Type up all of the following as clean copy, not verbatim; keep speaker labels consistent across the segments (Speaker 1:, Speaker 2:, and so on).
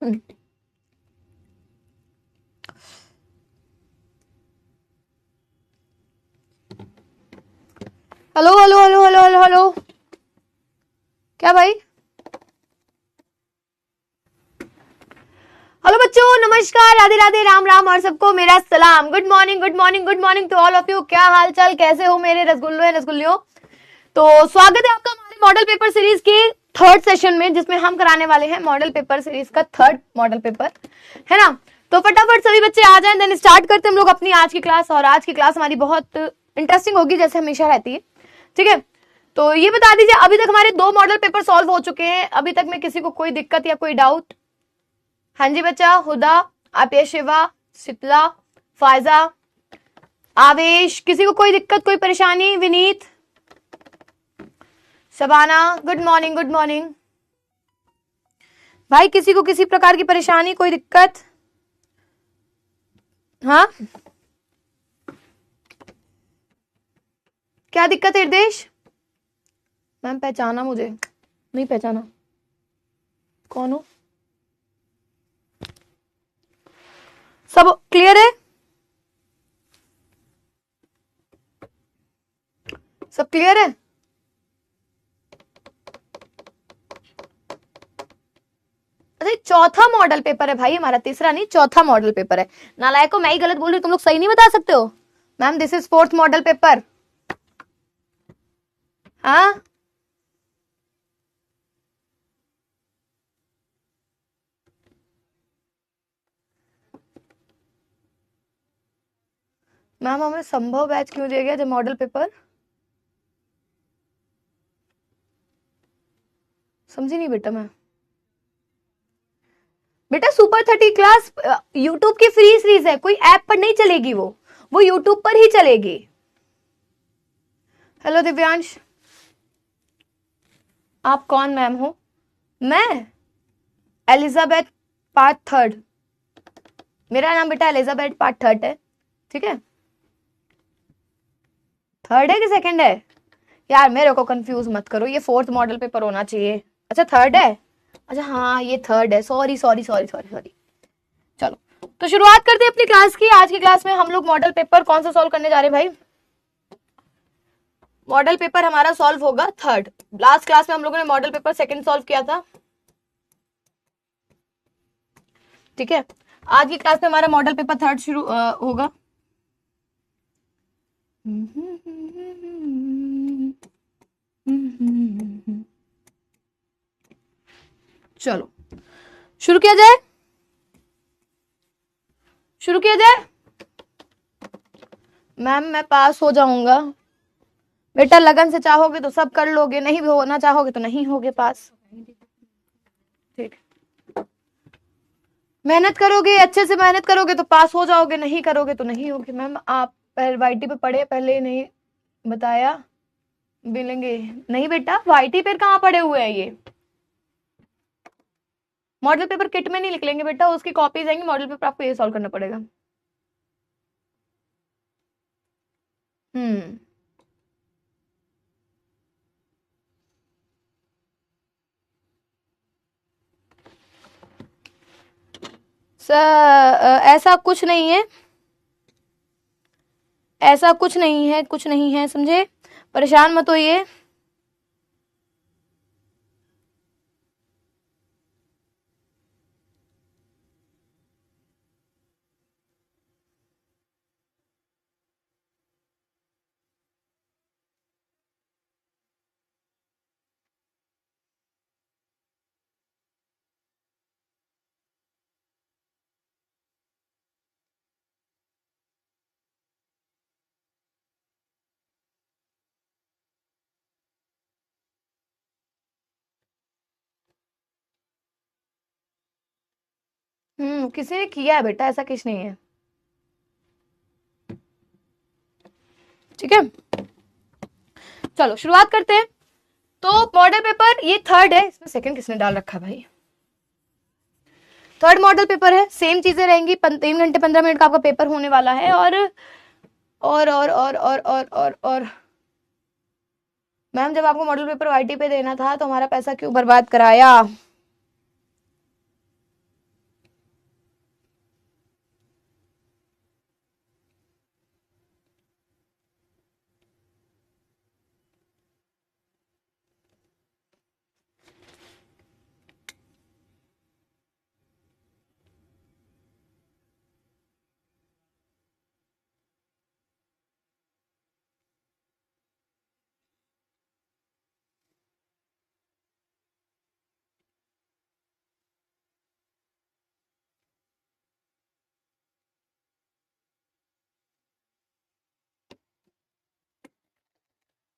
Speaker 1: Hello hello hello hello hello hello, क्या भाई? Hello बच्चों, नमस्कार, राधे राधे, राम राम और सबको मेरा सलाम। Good morning good morning good morning to all of you. क्या हाल चाल, कैसे हो मेरे रसगुल्लो है रसगुल्लियों? तो स्वागत है आपका हमारे मॉडल पेपर सीरीज के थर्ड सेशन में, जिसमें हम कराने वाले हैं मॉडल पेपर सीरीज का थर्ड मॉडल पेपर, है ना? तो फटाफट सभी बच्चे आ जाएं, देन स्टार्ट करते हैं हम लोग अपनी आज की क्लास। और आज की क्लास हमारी बहुत इंटरेस्टिंग होगी, जैसे हमेशा रहती है। ठीक है, तो ये बता दीजिए, अभी तक हमारे 2 मॉडल पेपर सॉल्व हो चुके हैं। अभी तक में किसी को कोई दिक्कत या कोई डाउट? हाँ जी बच्चा, हुदा, आपिया, शिवा, शीतला, फायजा, आवेश, किसी को कोई दिक्कत कोई परेशानी? Vineet, Shabana, good morning good morning. भाई किसी को किसी प्रकार की परेशानी, कोई दिक्कत? हाँ, क्या दिक्कत है हृदेश? मैम पहचाना मुझे नहीं? पहचाना? कौन हो? सब क्लियर है? सब क्लियर है? अरे चौथा मॉडल पेपर है भाई हमारा, तीसरा नहीं, चौथा मॉडल पेपर है। नालायको, मैं ही गलत बोल रही हूँ, तुम लोग सही नहीं बता सकते हो? Ma'am this is fourth model paper. हाँ, मैम हमें संभव बैच क्यों दिया गया जब मॉडल पेपर? समझी नहीं बेटा मैं। बेटा सुपर 30 क्लास यूट्यूब की फ्री सीरीज है, कोई ऐप पर नहीं चलेगी, वो यूट्यूब पर ही चलेगी। हेलो दिव्यांश, आप कौन मैम हो? मैं एलिजाबेथ पार्ट थर्ड। मेरा नाम बेटा एलिजाबेथ पार्ट थर्ड है। ठीक है, थर्ड है कि सेकंड है? यार मेरे को कंफ्यूज मत करो, ये फोर्थ मॉडल पेपर होना चाहिए। अच्छा थर्ड है, अच्छा हाँ ये थर्ड है, sorry sorry sorry sorry sorry. चलो तो शुरुआत करते हैं अपनी क्लास की। आज की क्लास में हम लोग मॉडल पेपर कौन सा सॉल्व करने जा रहे हैं भाई? मॉडल पेपर हमारा सॉल्व होगा थर्ड। लास्ट क्लास में हम लोगों ने मॉडल पेपर सेकंड सॉल्व किया था। ठीक है, आज की क्लास में हमारा मॉडल पेपर थर्ड शुरू होगा। चलो शुरू किया जाए, शुरू किया जाए। मैम मैं पास हो जाऊंगा बेटा, लगन से चाहोगे तो सब कर लोगे, नहीं भी होना चाहोगे तो नहीं होगे पास। ठीक, मेहनत करोगे, अच्छे से मेहनत करोगे तो पास हो जाओगे, नहीं करोगे तो नहीं होगे। मैम आप वाईटी पे पढ़े, पहले नहीं बताया मिलेंगे? नहीं बेटा, वाईटी पे कहाँ पड़े हुए हैं ये? मॉडल पेपर किट में नहीं निकलेंगे बेटा, उसकी कॉपीज आएंगी। मॉडल पेपर आपको ये सॉल्व करना पड़ेगा। हम्म, ऐसा कुछ नहीं है, ऐसा कुछ नहीं है, कुछ नहीं है, समझे? परेशान मत होइए। किसी ने किया है बेटा, ऐसा कुछ नहीं है। ठीक है, चलो शुरुआत करते हैं। तो मॉडल पेपर ये थर्ड है, इसमें सेकंड किसने डाल रखा भाई? थर्ड मॉडल पेपर है, सेम चीजें रहेंगी। 3 घंटे 15 मिनट का आपका पेपर होने वाला है। और मैम जब आपको मॉडल पेपर वाईटी पे देना था तो हमारा पैसा क्यों बर्बाद कराया?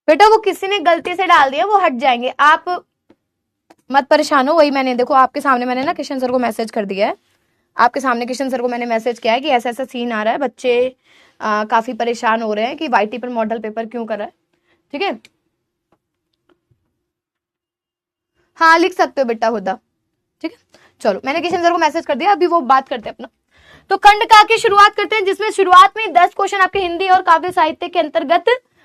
Speaker 1: बेटा वो किसी ने गलती से डाल दिया, वो हट जाएंगे, आप मत परेशान हो। वही मैंने देखो आपके सामने मैंने ना किशन सर को मैसेज कर दिया है, आपके सामने किशन सर को मैंने मैसेज किया है कि ऐसा ऐसा सीन आ रहा है, बच्चे काफी परेशान हो रहे हैं कि वाईटी पर मॉडल पेपर क्यों कर रहा है। ठीक है, हाँ लिख सकते हो बेटा हुदा। ठीक है, चलो मैंने किशन सर को मैसेज कर दिया, अभी वो बात करते हैं अपना। तो खंड का की शुरुआत करते हैं, जिसमें शुरुआत में 10 क्वेश्चन आपके हिंदी और काव्य साहित्य के अंतर्गत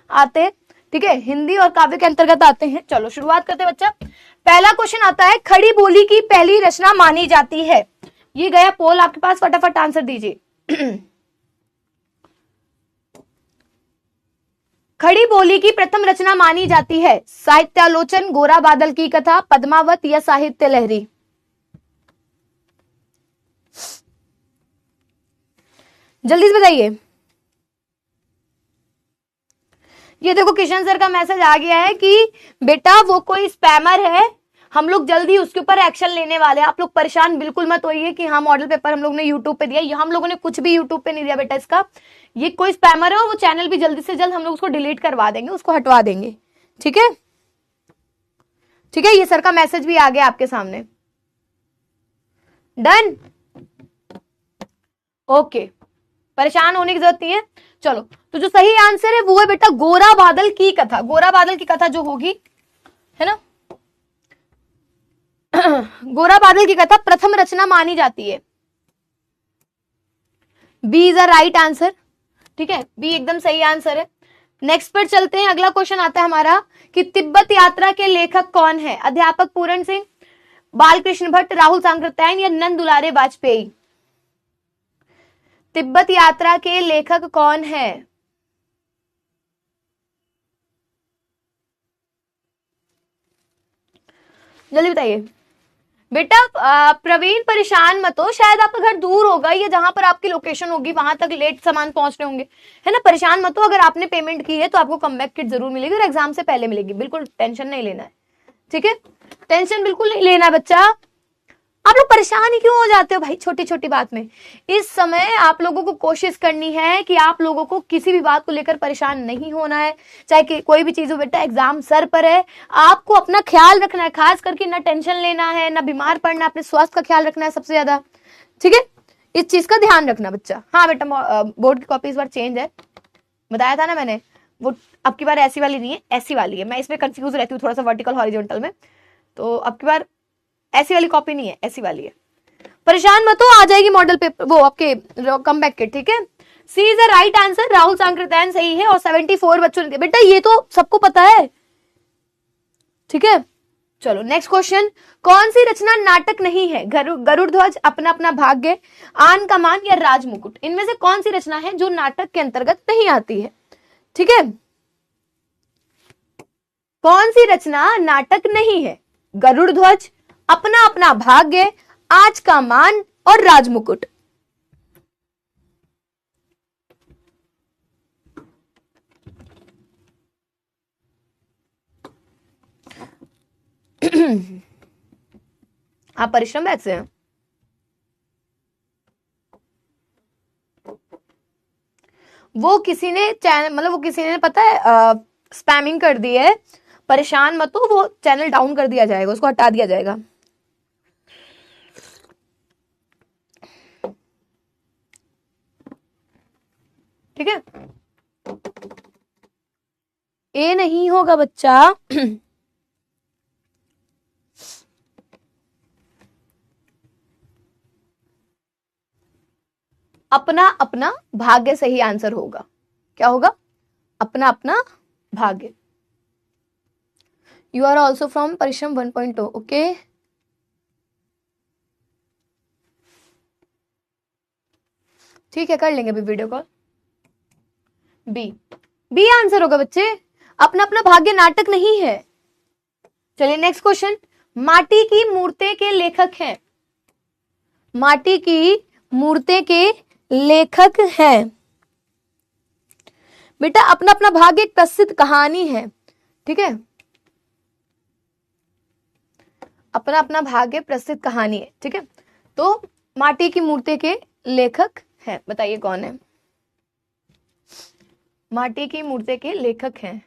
Speaker 1: आते हैं। ठीक है, हिंदी और काव्य के अंतर्गत आते हैं। चलो शुरुआत करते हैं बच्चा। पहला क्वेश्चन आता है, खड़ी बोली की पहली रचना मानी जाती है। ये गया पोल आपके पास, फटाफट आंसर दीजिए। खड़ी बोली की प्रथम रचना मानी जाती है, साहित्यालोचन, गोरा बादल की कथा, पद्मावत या साहित्य लहरी। जल्दी से बताइए। ये देखो किशन सर का मैसेज आ गया है कि बेटा वो कोई स्पैमर है, हम लोग जल्दी उसके ऊपर एक्शन लेने वाले हैं। आप लोग परेशान बिल्कुल मत होइए कि हाँ मॉडल पेपर हम लोग ने यूट्यूब पे दिया, हम लोगों ने कुछ भी यूट्यूब पे नहीं दिया बेटा इसका। ये कोई स्पैमर है और वो चैनल भी जल्दी से जल्द हम लोग उसको डिलीट करवा देंगे, उसको हटवा देंगे। ठीक है, ठीक है, ये सर का मैसेज भी आ गया आपके सामने। डन, ओके, परेशान होने की जरूरत नहीं है। चलो, तो जो सही आंसर है वो है बेटा गोरा बादल की कथा। गोरा बादल की कथा जो होगी, है ना, गोरा बादल की कथा प्रथम रचना मानी जाती है। B is a right answer. ठीक है, बी एकदम सही आंसर है। नेक्स्ट पर चलते हैं। अगला क्वेश्चन आता है हमारा कि तिब्बत यात्रा के लेखक कौन है? अध्यापक पूरण सिंह, बालकृष्ण भट्ट, राहुल सांकृत्यायन या नंद दुलारे वाजपेयी। तिब्बत यात्रा के लेखक कौन है? जल्दी बताइए बेटा। प्रवीण परेशान मत हो, शायद आपका घर दूर होगा या जहां पर आपकी लोकेशन होगी वहां तक लेट सामान पहुंच रहे होंगे, है ना। परेशान मत हो, अगर आपने पेमेंट की है तो आपको कमबैक किट जरूर मिलेगी और एग्जाम से पहले मिलेगी, बिल्कुल टेंशन नहीं लेना है। ठीक है, टेंशन बिल्कुल नहीं लेना बच्चा। आप लोग परेशान ही क्यों हो जाते हो भाई छोटी छोटी बात में। इस समय आप लोगों को कोशिश करनी है कि आप लोगों को किसी भी बात को लेकर परेशान नहीं होना है, चाहे कि कोई भी चीज हो बेटा। एग्जाम सर पर है, आपको अपना ख्याल रखना है, खास करके ना टेंशन लेना है, ना बीमार पड़ना, अपने स्वास्थ्य का ख्याल रखना है सबसे ज्यादा। ठीक है, इस चीज का ध्यान रखना बच्चा। हाँ बेटा, बोर्ड की कॉपी इस बार चेंज है, बताया था ना मैंने। वो अब की बार ऐसी वाली नहीं है, ऐसी वाली है। मैं इसमें कंफ्यूज रहती हूँ थोड़ा सा वर्टिकल हॉरिजॉन्टल में, तो अब की बार ऐसी वाली कॉपी नहीं है, ऐसी वाली है। परेशान मत हो, आ जाएगी मॉडल पेपर वो आपके कमबैक किट। ठीक है, C is the right answer, Rahul Sankrityayan सही है और 74 बच्चों ने दिया। बेटा ये तो सबको पता है। ठीक है, चलो नेक्स्ट क्वेश्चन। कौन सी रचना नाटक नहीं है? गरुड़ ध्वज, अपना अपना भाग्य, आन कमान या राज मुकुट। इनमें से कौन सी रचना है जो नाटक के अंतर्गत नहीं आती है? ठीक है, कौन सी रचना नाटक नहीं है? गरुड़ ध्वज, अपना अपना भाग्य, आज का मान और राजमुकुट। आप परिश्रम बैच से हैं? वो किसी ने चैनल मतलब वो किसी ने पता है स्पैमिंग कर दी है। परेशान मत हो, वो चैनल डाउन कर दिया जाएगा, उसको हटा दिया जाएगा। ठीक है, ए नहीं होगा बच्चा। अपना अपना भाग्य सही आंसर होगा। क्या होगा? अपना अपना भाग्य। यू आर ऑल्सो फ्रॉम परिश्रम 1.0। ओके, ठीक है, कर लेंगे अभी video call. B, B answer होगा बच्चे, अपना अपना भाग्य नाटक नहीं है। चलिए नेक्स्ट क्वेश्चन। माटी की मूर्ते के लेखक हैं। माटी की मूर्ते के लेखक हैं बेटा। अपना अपना भाग्य एक प्रसिद्ध कहानी है। ठीक है, अपना अपना भाग्य प्रसिद्ध कहानी है। ठीक है, तो माटी की मूर्ति के लेखक हैं, बताइए कौन है? माटी की मूर्ति के लेखक हैं।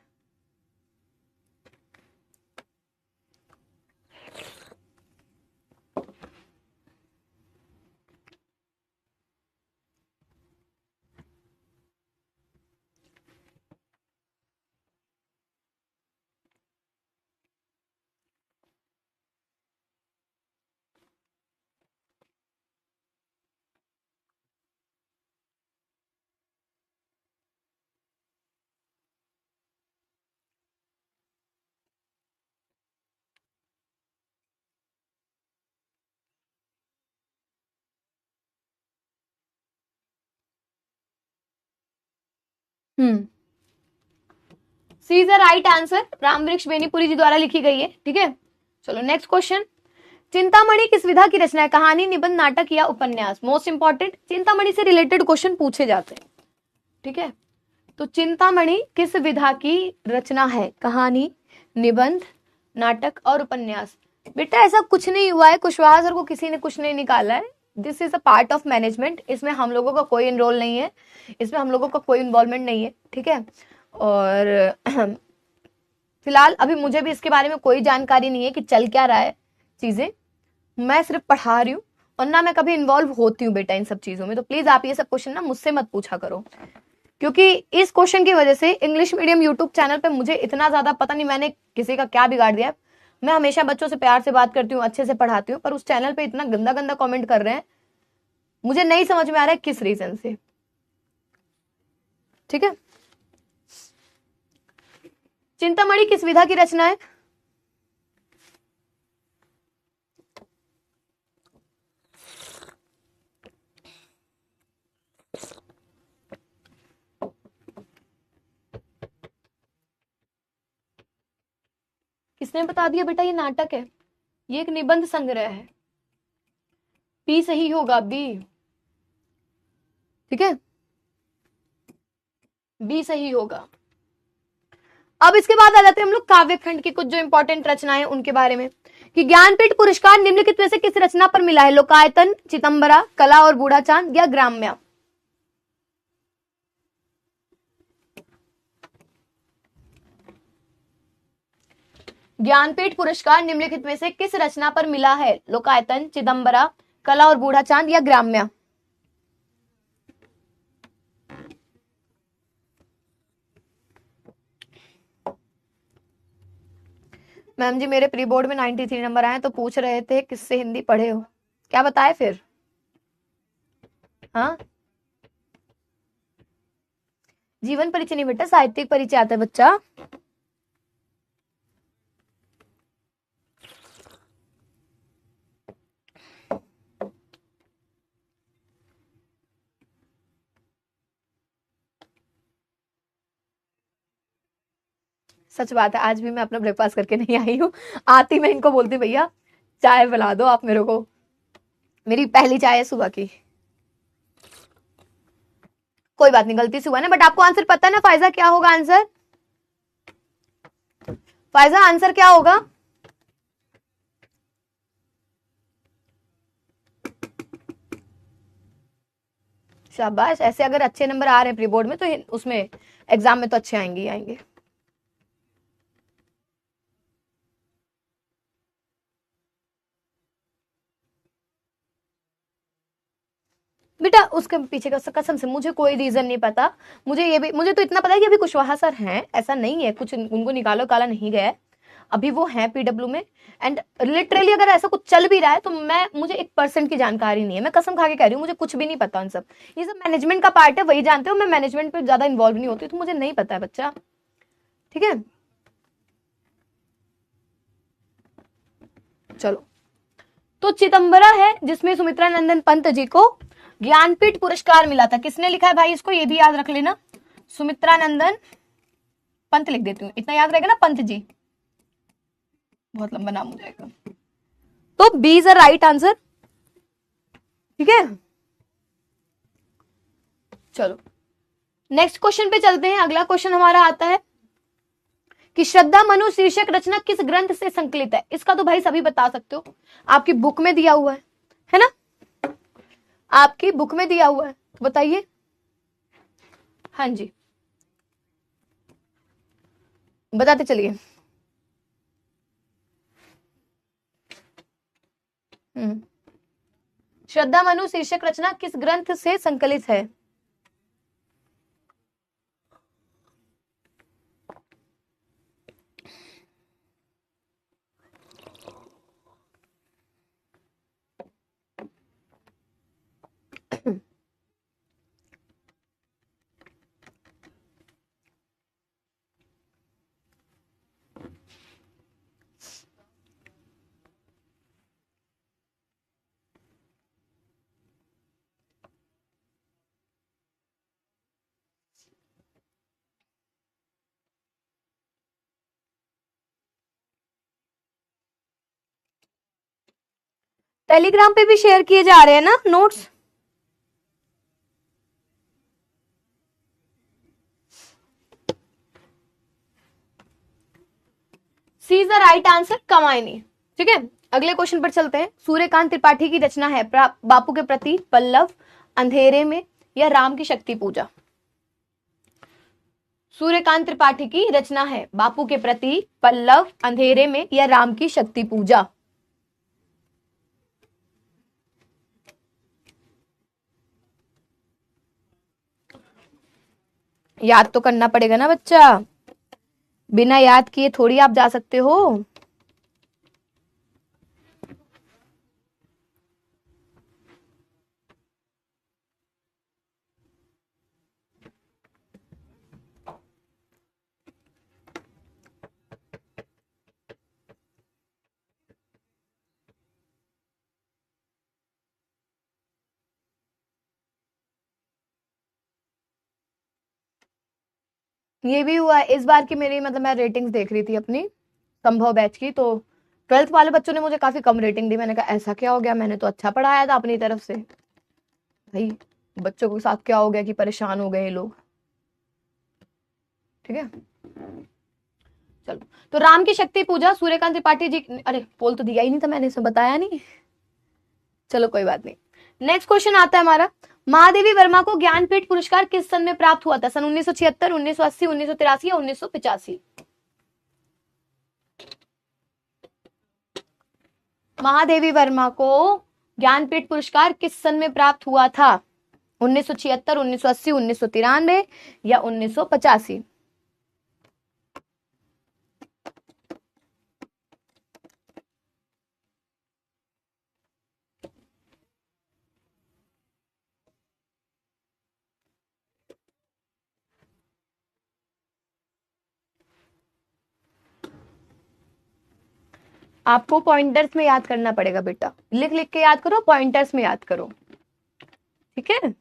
Speaker 1: C is the right answer, Rambriksh Benipuri ji द्वारा लिखी गई है। ठीक है, चलो नेक्स्ट क्वेश्चन। चिंतामणि किस विधा की रचना है? कहानी, निबंध, नाटक या उपन्यास? मोस्ट इंपॉर्टेंट, चिंतामणि से रिलेटेड क्वेश्चन पूछे जाते हैं। ठीक है, तो चिंतामणि किस विधा की रचना है? कहानी, निबंध, नाटक और उपन्यास। बेटा ऐसा कुछ नहीं हुआ है, कुशवाहा सर को किसी ने कुछ नहीं निकाला है। This is a part of management, इसमें हम लोगों का कोई इनरोल नहीं है, इसमें हम लोगों का कोई इन्वॉल्वमेंट नहीं है। ठीक है, और फिलहाल अभी मुझे भी इसके बारे में कोई जानकारी नहीं है कि चल क्या रहा है चीजें, मैं सिर्फ पढ़ा रही हूँ और ना मैं कभी इन्वॉल्व होती हूँ बेटा इन सब चीजों में। तो प्लीज आप ये सब क्वेश्चन ना मुझसे मत पूछा करो, क्योंकि इस क्वेश्चन की वजह से इंग्लिश मीडियम यूट्यूब चैनल पे मुझे इतना ज्यादा पता नहीं मैंने किसी का क्या बिगाड़ दिया है। मैं हमेशा बच्चों से प्यार से बात करती हूँ, अच्छे से पढ़ाती हूँ, पर उस चैनल पे इतना गंदा गंदा कमेंट कर रहे हैं, मुझे नहीं समझ में आ रहा है किस रीजन से। ठीक है, चिंतामणि किस विधा की रचना है? किसने बता दिया बेटा ये नाटक है? ये एक निबंध संग्रह है। बी सही होगा, बी। ठीक है, बी सही होगा। अब इसके बाद आ जाते हैं हम लोग काव्यखंड की कुछ जो इंपॉर्टेंट रचनाएं उनके बारे में, कि ज्ञानपीठ पुरस्कार निम्नलिखित में से किस रचना पर मिला है? लोकायतन, चिदंबरा, कला और बूढ़ा चांद या ग्राम्या? ज्ञानपीठ पुरस्कार निम्नलिखित में से किस रचना पर मिला है? लोकायतन, चिदंबरा, कला और बूढ़ा चांद या ग्राम्या? मैम जी मेरे प्री बोर्ड में 93 नंबर आए, तो पूछ रहे थे किससे हिंदी पढ़े हो, क्या बताए फिर? हाँ, जीवन परिचय नहीं बेटा, साहित्यिक परिचय आता है बच्चा। सच बात है, आज भी मैं अपना ब्रेकफास्ट करके नहीं आई हूँ। आती मैं इनको बोलती भैया चाय पिला दो आप मेरे को, मेरी पहली चाय है सुबह की। कोई बात नहीं, गलती से हुआ ना, बट आपको आंसर पता है ना फायजा क्या होगा आंसर? फायजा आंसर क्या होगा? शाबाश, ऐसे अगर अच्छे नंबर आ रहे हैं प्री बोर्ड में तो उसमें एग्जाम में तो अच्छे आएंगे ही आएंगे। बेटा उसके पीछे का कसम से मुझे कोई रीजन नहीं पता। मुझे ये भी, मुझे तो इतना पता है कि अभी कुशवाहा सर हैं, ऐसा नहीं है कुछ उनको निकालो काला नहीं गया है, अभी वो हैं पीडब्ल्यू में। एंड लिटरली अगर ऐसा कुछ चल भी रहा है तो मैं, मुझे 1% की जानकारी नहीं है, मैं कसम खा के कह रही हूँ, मुझे कुछ भी नहीं पता उन सब। ये सब मैनेजमेंट का पार्ट है, वही जानते हो, मैं मैनेजमेंट पे ज्यादा इन्वॉल्व नहीं होती, तो मुझे नहीं पता है बच्चा। ठीक है, चलो, तो चिदंबरा है जिसमें सुमित्रा नंदन पंत जी को ज्ञानपीठ पुरस्कार मिला था। किसने लिखा है भाई इसको, ये भी याद रख लेना, सुमित्रा नंदन पंत लिख देती हूँ, इतना याद रहेगा ना, पंत जी, बहुत लंबा नाम हो जाएगा। तो B is a right answer. ठीक है, चलो नेक्स्ट क्वेश्चन पे चलते हैं। अगला क्वेश्चन हमारा आता है कि श्रद्धा मनु शीर्षक रचना किस ग्रंथ से संकलित है? इसका तो भाई सभी बता सकते हो, आपकी बुक में दिया हुआ है ना, आपकी बुक में दिया हुआ है, तो बताइए। हाँ जी, बताते चलिए। श्रद्धा मनु शीर्षक रचना किस ग्रंथ से संकलित है? टेलीग्राम पे भी शेयर किए जा रहे हैं ना notes? C is the right answer, Kamayani. ठीक है, अगले क्वेश्चन पर चलते हैं। सूर्यकांत त्रिपाठी की रचना है बापू के प्रति पल्लव, अंधेरे में या राम की शक्ति पूजा। सूर्यकांत त्रिपाठी की रचना है बापू के प्रति पल्लव, अंधेरे में या राम की शक्ति पूजा। याद तो करना पड़ेगा ना बच्चा, बिना याद किए थोड़ी आप जा सकते हो। ये भी हुआ इस बार की मेरी, मतलब मैं रेटिंग्स देख रही थी अपनी संभव बैच की, तो 12th वाले बच्चों ने मुझे काफी कम रेटिंग दी। मैंने कहा ऐसा क्या हो गया, मैंने तो अच्छा पढ़ाया था अपनी तरफ से। भाई बच्चों के साथ क्या हो गया कि परेशान हो गए ये लोग। ठीक है, चलो। तो राम की शक्ति पूजा सूर्यकांत त्रिपाठी जी, अरे बोल तो दिया ही नहीं था मैंने, इसमें बताया नहीं। चलो कोई बात नहीं। नेक्स्ट क्वेश्चन आता है हमारा, महादेवी वर्मा को ज्ञानपीठ पुरस्कार किस सन में प्राप्त हुआ था? सन 1976, 1980, 1983 या 1985? महादेवी वर्मा को ज्ञानपीठ पुरस्कार किस सन में प्राप्त हुआ था? 1976, 1980, 1993 या 1985? आपको पॉइंटर्स में याद करना पड़ेगा बेटा, लिख लिख के याद करो, पॉइंटर्स में याद करो। ठीक है,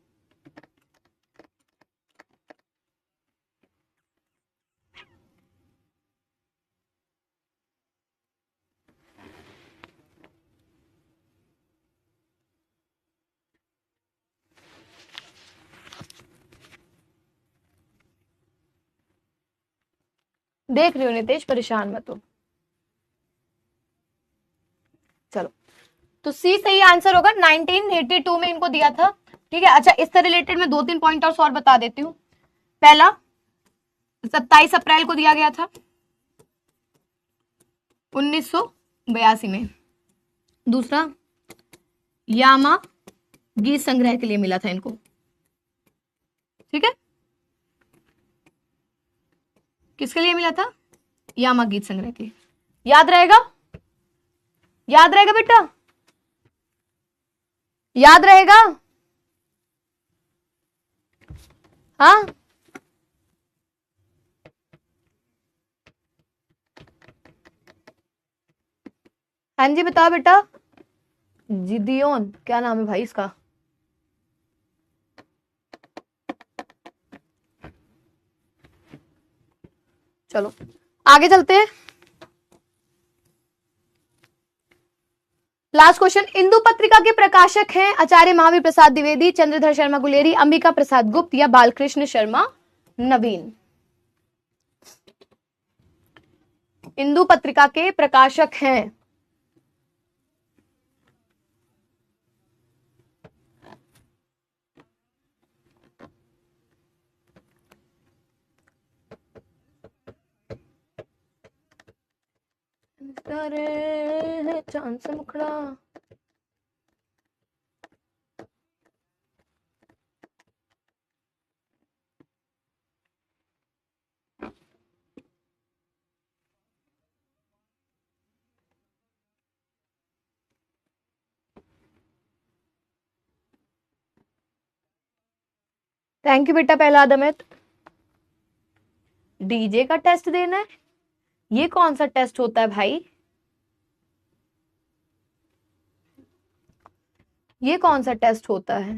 Speaker 1: देख रही हो नितेश, परेशान मत हो। चलो, तो सी सही आंसर होगा। 1982 में इनको दिया था। ठीक है, अच्छा इससे रिलेटेड मैं 2-3 पॉइंटर्स और बता देती हूँ। पहला, 27 अप्रैल को दिया गया था 1982 में। दूसरा, यामा गीत संग्रह के लिए मिला था इनको। ठीक है, किसके लिए मिला था? यामा गीत संग्रह के लिए। याद रहेगा, याद रहेगा बेटा, याद रहेगा? हाँ, हाँ जी बताओ बेटा। जिदियोन, क्या नाम है भाई इसका? चलो आगे चलते हैं। लास्ट क्वेश्चन, इंदु पत्रिका के प्रकाशक हैं आचार्य महावीर प्रसाद द्विवेदी, चंद्रधर शर्मा गुलेरी, अंबिका प्रसाद गुप्त या बालकृष्ण शर्मा नवीन? इंदु पत्रिका के प्रकाशक हैं चांद से मुखड़ा। थैंक यू बेटा पहला अदमित। डीजे का टेस्ट देना है? ये कौन सा टेस्ट होता है भाई? ये कौन सा टेस्ट होता है?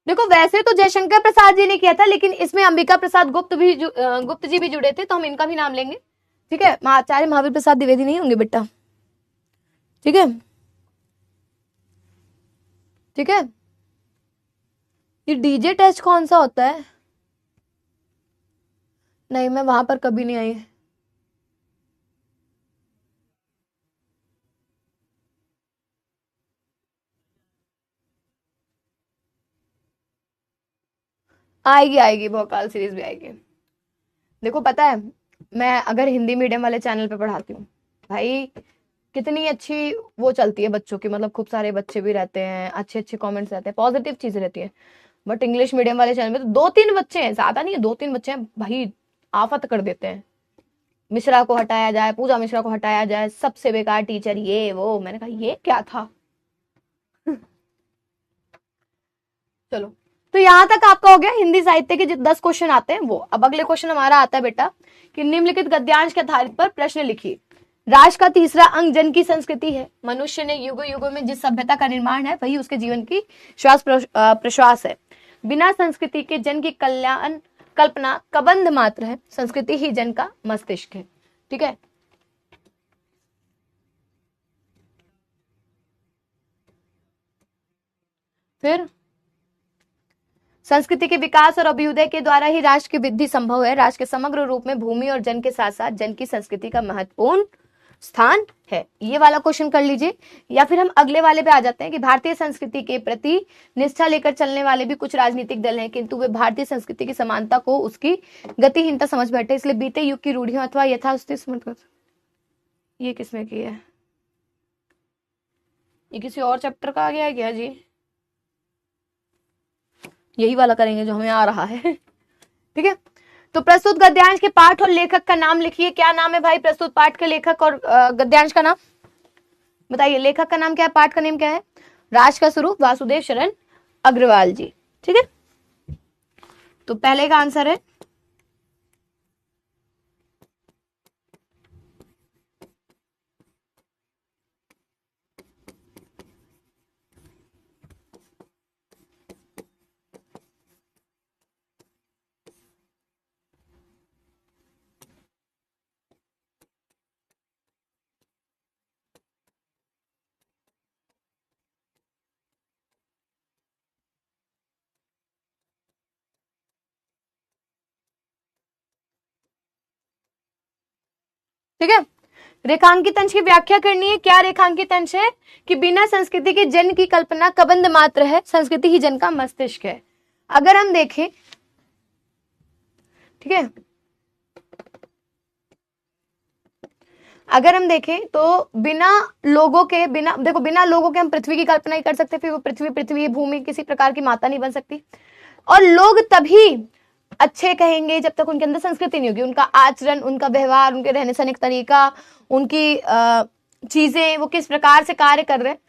Speaker 1: देखो वैसे तो जयशंकर प्रसाद जी ने किया था, लेकिन इसमें अंबिका प्रसाद गुप्त जी भी जुड़े थे, तो हम इनका भी नाम लेंगे। ठीक है, आचार्य महावीर प्रसाद द्विवेदी नहीं होंगे बेटा। ठीक है, ठीक है। ये डीजे टेस्ट कौन सा होता है? नहीं, मैं वहां पर कभी नहीं आई। आएगी आएगी, भोकाल सीरीज भी आएगी। देखो पता है, मैं अगर हिंदी मीडियम वाले चैनल पे पढ़ाती हूँ भाई, कितनी अच्छी वो चलती है बच्चों की, मतलब खूब सारे बच्चे भी रहते हैं, अच्छे अच्छे कमेंट्स रहते हैं, पॉजिटिव चीजें रहती है। बट इंग्लिश मीडियम वाले चैनल में तो 2-3 बच्चे हैं, ज्यादा नहीं है, 2-3 बच्चे हैं भाई, आफत कर देते हैं। मिश्रा को हटाया जाए, पूजा मिश्रा को हटाया जाए, सबसे बेकार टीचर, ये वो। मैंने कहा ये क्या था। चलो, तो यहां तक आपका हो गया हिंदी साहित्य के जो 10 क्वेश्चन आते हैं वो। अब अगले क्वेश्चन हमारा आता है बेटा कि निम्नलिखित गद्यांश के आधारित पर प्रश्न लिखिए। राष्ट्र का तीसरा अंग जन की संस्कृति है। मनुष्य ने युगों युगों में जिस सभ्यता का निर्माण है वही उसके जीवन की श्वास प्रश्वास है। बिना संस्कृति के जन की कल्याण कल्पना कबंध मात्र है। संस्कृति ही जन का मस्तिष्क है। ठीक है, फिर संस्कृति के विकास और अभ्युदय के द्वारा ही राष्ट्र की वृद्धि संभव है। राष्ट्र के समग्र रूप में भूमि और जन के साथ साथ जन की संस्कृति का महत्वपूर्ण स्थान है। ये वाला क्वेश्चन कर लीजिए, या फिर हम अगले वाले पे आ जाते हैं कि भारतीय संस्कृति के प्रति निष्ठा लेकर चलने वाले भी कुछ राजनीतिक दल हैं, किंतु वे भारतीय संस्कृति की समानता को उसकी गतिहीनता समझ बैठे, इसलिए बीते युग की रूढ़ियों अथवा यथास्थित। ये किसमें की है? ये किसी और चैप्टर का आ गया है क्या जी? यही वाला करेंगे जो हमें आ रहा है। ठीक है, तो प्रस्तुत गद्यांश के पाठ और लेखक का नाम लिखिए। क्या नाम है भाई प्रस्तुत पाठ के लेखक और गद्यांश का नाम बताइए। लेखक का नाम क्या है, पाठ का नाम क्या है? राज का स्वरूप वासुदेव शरण अग्रवाल जी। ठीक है, तो पहले का आंसर है ठीक है। रेखांकित अंश की व्याख्या करनी है। क्या रेखांकित अंश है कि बिना संस्कृति के जन की कल्पना कबंध मात्र है। संस्कृति ही जन का मस्तिष्क है। अगर हम देखें, ठीक है, अगर हम देखें तो बिना लोगों के, बिना देखो बिना लोगों के हम पृथ्वी की कल्पना ही कर सकते, फिर वो पृथ्वी भूमि किसी प्रकार की माता नहीं बन सकती। और लोग तभी अच्छे कहेंगे जब तक उनके अंदर संस्कृति नहीं होगी, उनका आचरण, उनका व्यवहार, उनके रहने सहने का तरीका, उनकी चीजें, वो किस प्रकार से कार्य कर रहे हैं।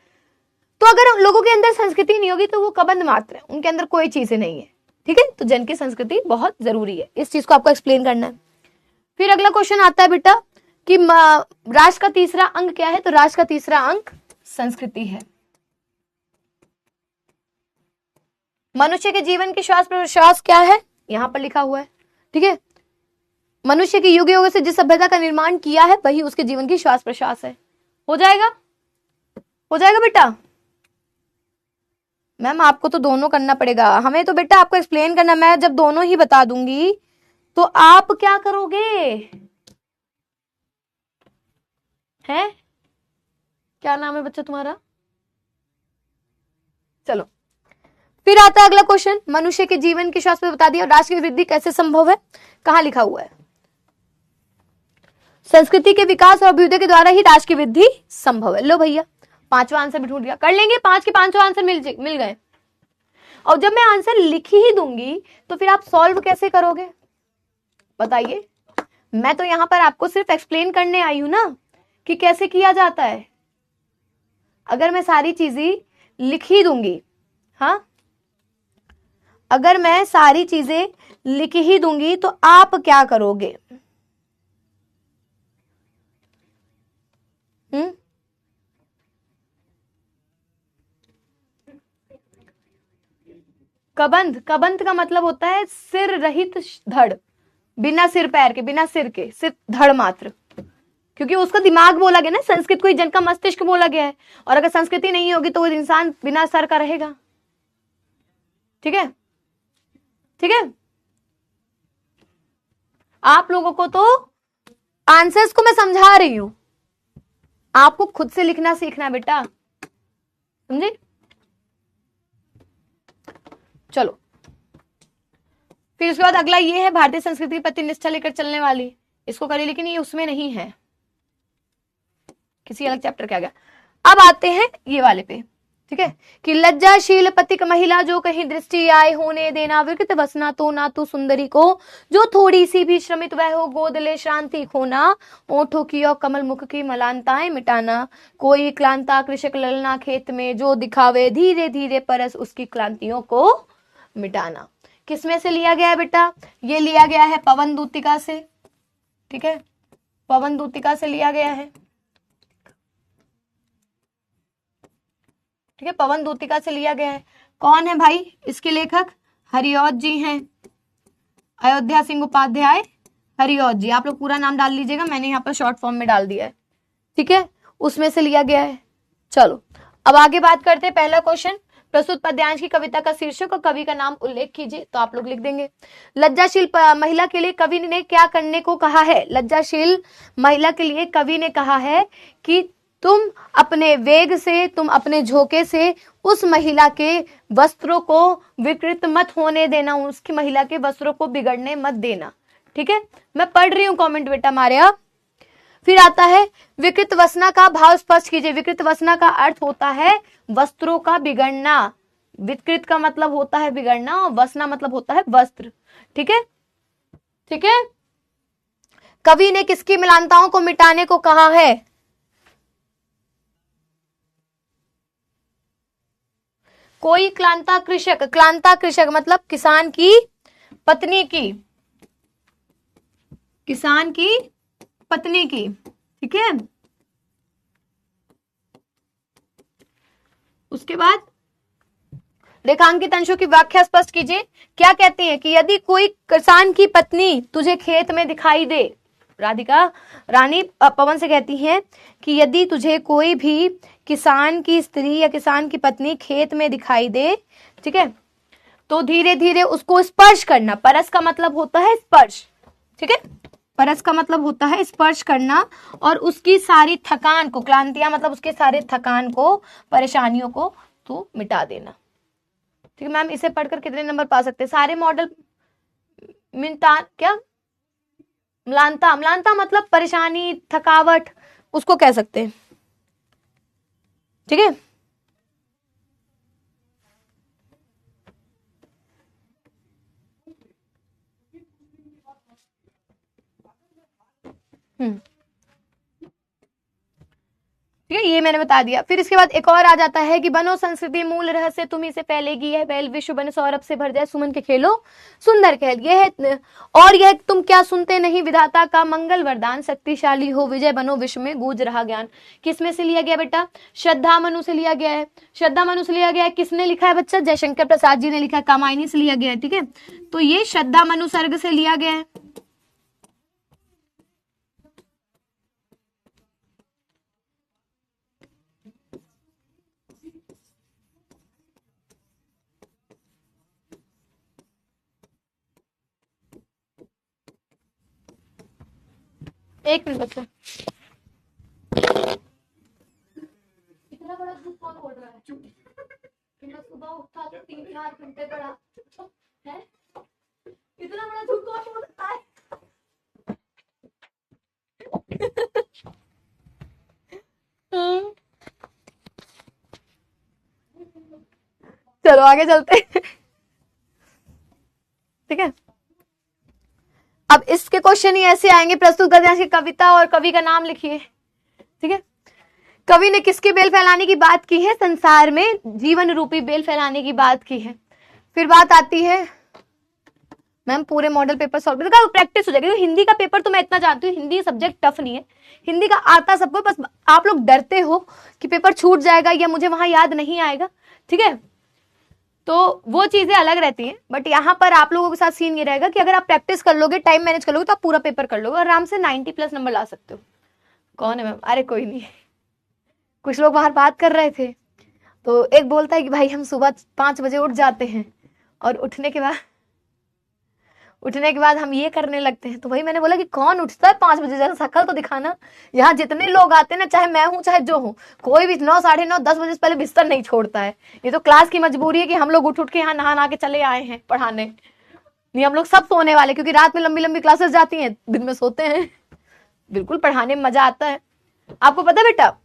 Speaker 1: तो अगर लोगों के अंदर संस्कृति नहीं होगी तो वो कबंध मात्र है, उनके अंदर कोई चीजें नहीं है। ठीक है, तो जन की संस्कृति बहुत जरूरी है, इस चीज को आपको एक्सप्लेन करना है। फिर अगला क्वेश्चन आता है बेटा कि राष्ट्र का तीसरा अंग क्या है। तो राष्ट्र का तीसरा अंग संस्कृति है। मनुष्य के जीवन की श्वास प्रश्वास क्या है, यहां पर लिखा हुआ है। ठीक है, मनुष्य की युग युग से जिस सभ्यता का निर्माण किया है वही उसके जीवन की श्वास प्रश्वास है। हो जाएगा, हो जाएगा बेटा। मैम आपको तो दोनों करना पड़ेगा, हमें तो बेटा आपको एक्सप्लेन करना। मैं जब दोनों ही बता दूंगी तो आप क्या करोगे? हैं, क्या नाम है बच्चा तुम्हारा? चलो, फिर आता है अगला क्वेश्चन। मनुष्य के जीवन की श्वास पे बता दिया। राष्ट्र की वृद्धि कैसे संभव है, कहां लिखा हुआ है? संस्कृति के विकास और अभ्युदय के द्वारा ही राष्ट्र की वृद्धि संभव है। लो भैया, पांचवा आंसर भी ढूंढ लिया। कर लेंगे, 5 के 5 आंसर मिल गए। और जब मैं आंसर लिख ही दूंगी तो फिर आप सॉल्व कैसे करोगे बताइए? मैं तो यहां पर आपको सिर्फ एक्सप्लेन करने आई हूं ना कि कैसे किया जाता है। अगर मैं सारी चीजें लिख ही दूंगी, हाँ, अगर मैं सारी चीजें लिख ही दूंगी तो आप क्या करोगे? कबंध, कबंध का मतलब होता है सिर रहित धड़, बिना सिर पैर के, बिना सिर के, सिर्फ धड़ मात्र, क्योंकि उसका दिमाग बोला गया ना, संस्कृत को जन का मस्तिष्क बोला गया है, और अगर संस्कृति नहीं होगी तो वो इंसान बिना सर का रहेगा। ठीक है, ठीक है। आप लोगों को तो आंसर्स को मैं समझा रही हूं, आपको खुद से लिखना सीखना है बेटा, समझे? चलो, फिर उसके बाद अगला ये है भारतीय संस्कृति की प्रतिनिष्ठा लेकर चलने वाली, इसको करिए, लेकिन ये उसमें नहीं है, किसी अलग चैप्टर का गया। अब आते हैं ये वाले पे, ठीक है, कि लज्जाशील पतिक महिला जो कहीं दृष्टि आए होने देना, विकृत वसना तो ना तो सुंदरी को, जो थोड़ी सी भी श्रमित वह हो गोद ले शांति खोना, ओठों की और कमल मुख की मलानताएं मिटाना, कोई क्लांता कृषक ललना खेत में, जो दिखावे धीरे धीरे परस उसकी क्लांतियों को मिटाना। किसमें से लिया गया है बेटा? ये लिया गया है पवन दूतिका से, ठीक है, पवन दूतिका से लिया गया है, ठीक है, पवन दूतिका से लिया गया है। कौन है भाई इसके लेखक? हरिऔध जी हैं, अयोध्या सिंह उपाध्याय हरिऔध जी। आप लोग पूरा नाम डाल लीजिएगा, मैंने यहाँ पर शॉर्ट फॉर्म में डाल दिया है, ठीक है, उसमें से लिया गया है। चलो अब आगे बात करते हैं। पहला क्वेश्चन, प्रस्तुत पद्यांश की कविता का शीर्षक और कवि का नाम उल्लेख कीजिए। तो आप लोग लिख देंगे, लज्जाशील महिला के लिए कवि ने क्या करने को कहा है? लज्जाशील महिला के लिए कवि ने कहा है कि तुम अपने वेग से, तुम अपने झोंके से उस महिला के वस्त्रों को विकृत मत होने देना, उसकी महिला के वस्त्रों को बिगड़ने मत देना, ठीक है। मैं पढ़ रही हूँ कमेंट बेटा मारिया। फिर आता है विकृत वसना का भाव स्पष्ट कीजिए। विकृत वसना का अर्थ होता है वस्त्रों का बिगड़ना। विकृत का मतलब होता है बिगड़ना और वसना मतलब होता है वस्त्र, ठीक है, ठीक है। कवि ने किसकी मिलानताओं को मिटाने को कहा है? कोई क्लांता कृषक, क्लांता कृषक मतलब किसान की पत्नी की, किसान की पत्नी की, ठीक है। उसके बाद रेखांकित अंशों की व्याख्या स्पष्ट कीजिए। क्या कहते हैं कि यदि कोई किसान की पत्नी तुझे खेत में दिखाई दे, राधिका रानी पवन से कहती हैं कि यदि तुझे कोई भी किसान की स्त्री या किसान की पत्नी खेत में दिखाई दे, ठीक है, तो धीरे धीरे उसको स्पर्श करना। परस का मतलब होता है स्पर्श, ठीक है, परस का मतलब होता है स्पर्श करना, और उसकी सारी थकान को, क्लांतियां मतलब उसके सारे थकान को, परेशानियों को तो मिटा देना, ठीक है। मैम इसे पढ़कर कितने नंबर पा सकते हैं? सारे मॉडल मिनता क्या म्लानता, म्लानता मतलब परेशानी, थकावट, उसको कह सकते हैं, ठीक है। ठीक है, ये मैंने बता दिया। फिर इसके बाद एक और आ जाता है कि बनो संस्कृति मूल रहस्य तुम्ही से फैलेगी, यह बैल विश्व बने सौरभ से भर जाए, सुमन के खेलो सुंदर खेल, यह है। और यह तुम क्या सुनते नहीं, विधाता का मंगल वरदान, शक्तिशाली हो विजय बनो विश्व में गूंज रहा ज्ञान। किसमें से लिया गया बेटा? श्रद्धा मनु से लिया गया है। श्रद्धा मनु से लिया गया है। किसने लिखा है बच्चा? जयशंकर प्रसाद जी ने लिखा है, कामायनी से लिया गया है, ठीक है। तो ये श्रद्धा मनु सर्ग से लिया गया है। एक मिनट बच्चा, इतना बड़ा झूठ कौन बोल रहा है? मैं सुबह उठा तो 3-4 घंटे पढ़ा है, इतना बड़ा झूठ कौन बोल सकता है? चलो आगे चलते हैं, ठीक है। अब इसके क्वेश्चन ही ऐसे आएंगे, प्रस्तुत गद्यांश की कविता और कवि का नाम लिखिए, ठीक है। कवि ने किसके बेल फैलाने की बात की है? संसार में जीवन रूपी बेल फैलाने की बात की है। फिर बात आती है, मैम पूरे मॉडल पेपर सॉल्व कर, प्रैक्टिस हो जाएगी। तो हिंदी का पेपर तो मैं इतना जानती हूँ, हिंदी सब्जेक्ट टफ नहीं है, हिंदी का आता सबको, बस आप लोग डरते हो कि पेपर छूट जाएगा या मुझे वहां याद नहीं आएगा, ठीक है। तो वो चीजें अलग रहती हैं। बट यहाँ पर आप लोगों के साथ सीन ये रहेगा कि अगर आप प्रैक्टिस कर लोगे, टाइम मैनेज कर लोगे, तो आप पूरा पेपर कर लोगे और आराम से 90+ नंबर ला सकते हो। कौन है मैम? अरे कोई नहीं, कुछ लोग बाहर बात कर रहे थे, तो एक बोलता है कि भाई हम सुबह 5 बजे उठ जाते हैं और उठने के बाद हम ये करने लगते हैं। तो वही मैंने बोला कि कौन उठता है 5 बजे, जैसा शक्ल तो दिखाना। यहाँ जितने लोग आते हैं ना, चाहे मैं हूँ चाहे जो हूँ, कोई भी 9, 9:30, 10 बजे से पहले बिस्तर नहीं छोड़ता है। ये तो क्लास की मजबूरी है कि हम लोग उठ के यहाँ नहा के चले आए हैं पढ़ाने। नहीं, हम लोग सब सोने वाले, क्योंकि रात में लंबी लंबी क्लासेस जाती हैं, दिन में सोते हैं। बिल्कुल पढ़ाने में मजा आता है। आपको पता है बेटा,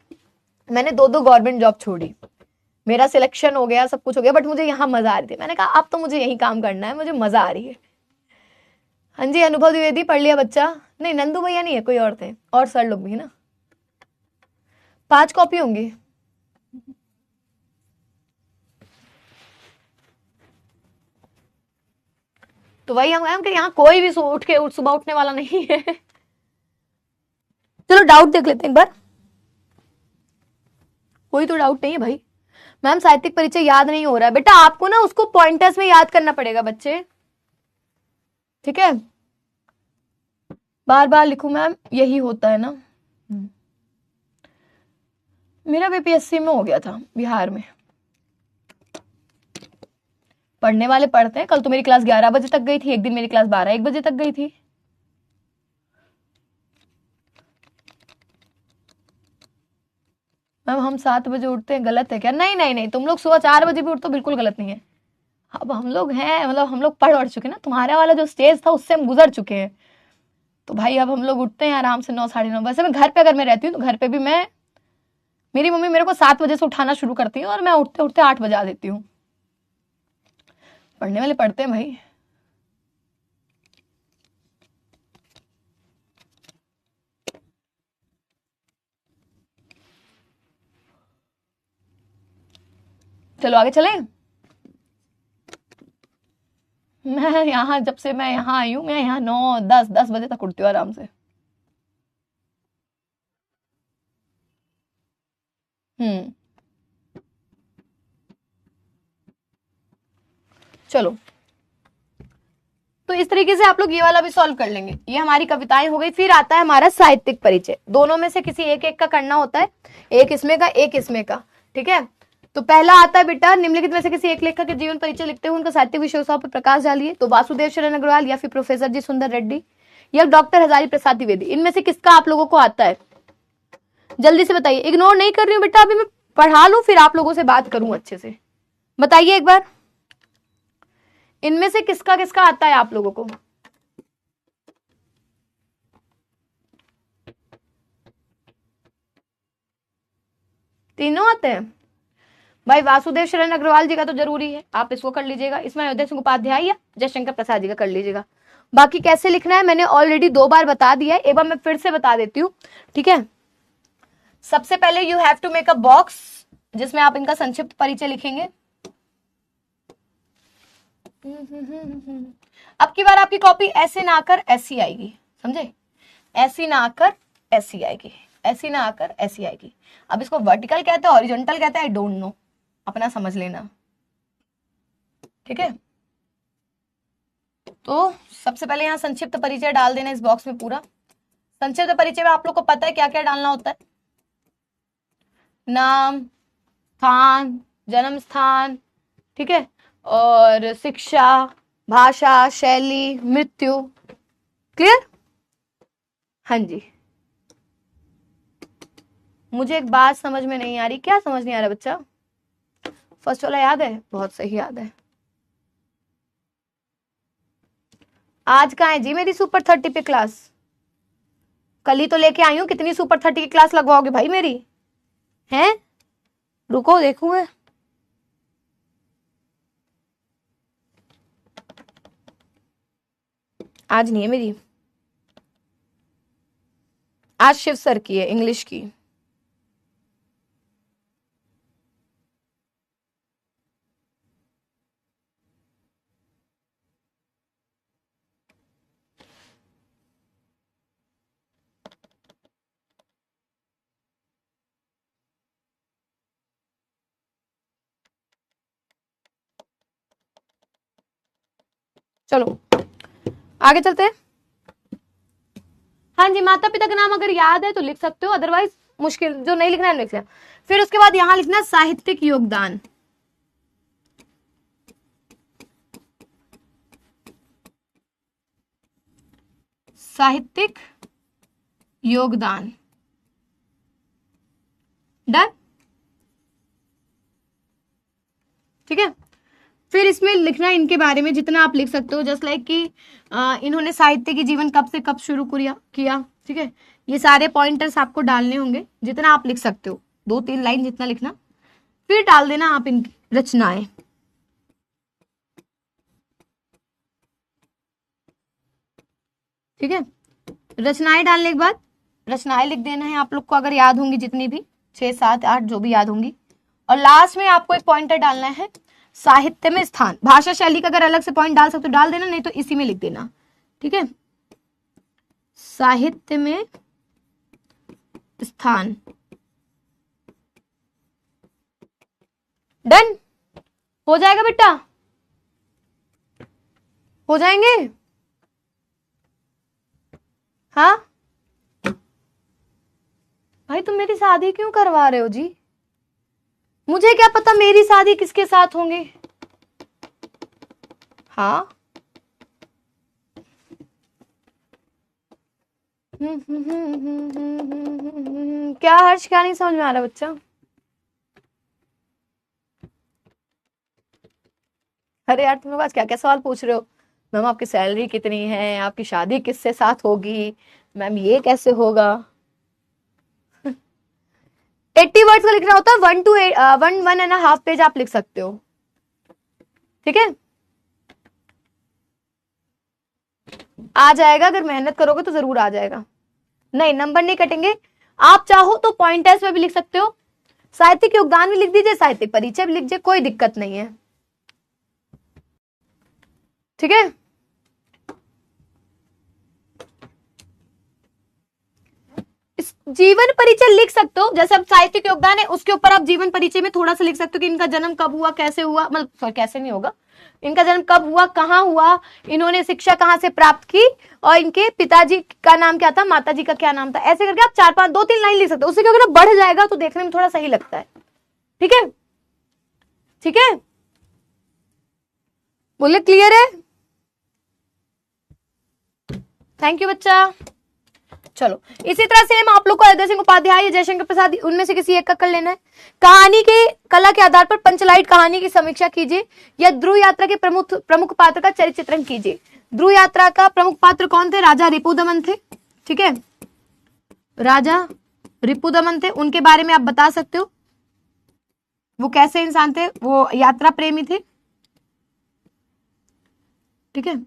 Speaker 1: मैंने 2 गवर्नमेंट जॉब छोड़ी, मेरा सिलेक्शन हो गया, सब कुछ हो गया, बट मुझे यहाँ मजा आ रही थी। मैंने कहा अब तो मुझे यही काम करना है, मुझे मजा आ रही है। हाँ जी, अनुभव द्विवेदी पढ़ लिया बच्चा? नहीं, नंदू भैया नहीं है, कोई और थे, और सर लोग भी ना। 5 कॉपी होंगी। तो वही हम कि यहाँ कोई भी सुबह उठने वाला नहीं है। चलो डाउट देख लेते हैं एक बार। कोई तो डाउट नहीं है भाई। मैम साहित्यिक परिचय याद नहीं हो रहा है बेटा, आपको ना उसको पॉइंटर्स में याद करना पड़ेगा बच्चे, ठीक है? बार बार लिखूं मैम, यही होता है ना। मेरा बीपीएससी में हो गया था, बिहार में। पढ़ने वाले पढ़ते हैं। कल तो मेरी क्लास 11 बजे तक गई थी, एक दिन मेरी क्लास 12-1 बजे तक गई थी। मैम हम 7 बजे उठते हैं, गलत है क्या? नहीं नहीं नहीं, तुम लोग सुबह 4 बजे भी उठते हो, बिल्कुल गलत नहीं है। अब हम लोग हैं, मतलब हम लोग पढ़ चुके हैं ना, तुम्हारे वाला जो स्टेज था उससे हम गुजर चुके हैं। तो भाई अब हम लोग उठते हैं आराम से 9, 9:30। वैसे मैं घर पे अगर मैं रहती हूँ तो घर पे भी मेरी मम्मी मेरे को 7 बजे से उठाना शुरू करती है और मैं उठते उठते 8 बजा देती हूँ। पढ़ने वाले पढ़ते हैं भाई। चलो आगे चले। जब से मैं यहाँ आई हूँ, मैं यहाँ 9, 10 बजे तक उठती हूँ आराम से। चलो, तो इस तरीके से आप लोग ये वाला भी सॉल्व कर लेंगे। ये हमारी कविताएं हो गई। फिर आता है हमारा साहित्यिक परिचय। दोनों में से किसी एक का करना होता है, एक इसमें का, एक इसमें का, ठीक है? तो पहला आता है बेटा, निम्नलिखित में से किसी एक लेखक के जीवन परिचय लिखते हुए उनका साहित्यिक विशेषताओं पर प्रकाश डालिए। तो वासुदेव शरण अग्रवाल, या फिर प्रोफेसर जी सुंदर रेड्डी, या डॉक्टर हजारी प्रसाद द्विवेदी, इनमें से किसका आप लोगों को आता है? जल्दी से बताइए। इग्नोर नहीं कर रही हूँ बेटा, अभी मैं पढ़ा लूं फिर आप लोगों से बात करूं अच्छे से। बताइए एक बार, इनमें से किसका किसका आता है आप लोगों को? तीनों आते हैं भाई। वासुदेव शरण अग्रवाल जी का तो जरूरी है, आप इसको कर लीजिएगा। इसमें अयोध्या सिंह उपाध्याय या जयशंकर प्रसाद जी का कर लीजिएगा। बाकी कैसे लिखना है मैंने ऑलरेडी 2 बार बता दिया है, एक बार मैं फिर से बता देती हूँ, ठीक है? सबसे पहले you have to make a box जिसमें आप इनका संक्षिप्त परिचय लिखेंगे। अब की बार आपकी कॉपी ऐसे ना आकर ऐसी आएगी, समझे? ऐसी ना आकर ऐसी आएगी, ऐसी ना आकर ऐसी आएगी। अब इसको वर्टिकल कहते हैं, हॉरिजॉन्टल कहते हैं, आई डोंट नो, अपना समझ लेना, ठीक है? तो सबसे पहले यहाँ संक्षिप्त परिचय डाल देना इस बॉक्स में पूरा। संक्षिप्त परिचय में आप लोग को पता है क्या क्या डालना होता है? नाम, स्थान, जन्म स्थान, ठीक है, और शिक्षा, भाषा, शैली, मृत्यु। क्लियर? हाँ जी। मुझे एक बात समझ में नहीं आ रही। क्या समझ नहीं आ रहा बच्चा? फर्स्ट वाला याद है? बहुत सही याद है। आज कहाँ है जी मेरी सुपर 30 पे क्लास? कल ही तो लेके आई हूँ। कितनी सुपर 30 की क्लास लगवाओगे भाई मेरी? हैं? रुको देखूंगा। आज नहीं है मेरी, आज शिव सर की है, इंग्लिश की। चलो आगे चलते हैं। हाँ जी, माता पिता का नाम अगर याद है तो लिख सकते हो, अदरवाइज मुश्किल, जो नहीं लिखना है लिख लिया। फिर उसके बाद यहां लिखना साहित्यिक योगदान। साहित्यिक योगदान, डन, ठीक है। फिर इसमें लिखना है इनके बारे में जितना आप लिख सकते हो, जस्ट लाइक कि इन्होंने साहित्य की जीवन कब से कब शुरू किया, ठीक है। ये सारे पॉइंटर्स आपको डालने होंगे, जितना आप लिख सकते हो, 2-3 लाइन जितना लिखना। फिर डाल देना आप इनकी रचनाएं, ठीक है। रचनाएं डालने के बाद रचनाएं लिख देना है आप लोग को, अगर याद होंगी जितनी भी, 6, 7, 8 जो भी याद होंगी। और लास्ट में आपको एक पॉइंटर डालना है साहित्य में स्थान। भाषा शैली का अगर अलग से पॉइंट डाल सकते हो डाल देना, नहीं तो इसी में लिख देना, ठीक है। साहित्य में स्थान, डन हो जाएगा बेटा, हो जाएंगे, हाँ। भाई तुम मेरी शादी क्यों करवा रहे हो जी? मुझे क्या पता मेरी शादी किसके साथ होंगे, हाँ। क्या हर्ष, क्या नहीं समझ में आ रहा बच्चा? अरे यार तुम लोग आज क्या क्या सवाल पूछ रहे हो? मैम आपकी सैलरी कितनी है, आपकी शादी किससे साथ होगी, मैम ये कैसे होगा। 80 वर्ड्स का लिखना होता है, 1-1.5 पेज आप लिख सकते हो, ठीक है। आ जाएगा, अगर मेहनत करोगे तो जरूर आ जाएगा। नहीं, नंबर नहीं कटेंगे। आप चाहो तो पॉइंटर्स में भी लिख सकते हो, साहित्यिक योगदान भी लिख दीजिए, साहित्यिक परिचय भी लिख दीजिए, कोई दिक्कत नहीं है, ठीक है। जीवन परिचय लिख सकते हो, जैसे अब साहित्यिक योगदान है उसके ऊपर आप जीवन परिचय में थोड़ा सा लिख सकते हो कि इनका जन्म कब हुआ, कैसे हुआ, मतलब कैसे नहीं होगा, इनका जन्म कब हुआ, कहाँ हुआ, इन्होंने शिक्षा कहाँ से प्राप्त की, और इनके पिताजी का नाम क्या था, माताजी का क्या नाम था। ऐसे करके आप 4-5 2-3 लाइन लिख सकते हो, उससे क्या होगा ना, बढ़ जाएगा तो देखने में थोड़ा सही लगता है, ठीक है, ठीक है। बोले क्लियर है? थैंक यू बच्चा। चलो इसी तरह से हम आप लोग को अजय सिंह उपाध्याय या जयशंकर प्रसाद, उनमें से किसी एक का कर लेना है। कहानी के कला के आधार पर पंचलाइट कहानी की समीक्षा कीजिए, या ध्रुव यात्रा के प्रमुख पात्र का चरित्र चित्रण कीजिए। ध्रुव यात्रा का प्रमुख पात्र कौन थे? राजा रिपुदमन थे, ठीक है, राजा रिपुदमन थे, उनके बारे में आप बता सकते हो वो कैसे इंसान थे, वो यात्रा प्रेमी थे, ठीक है।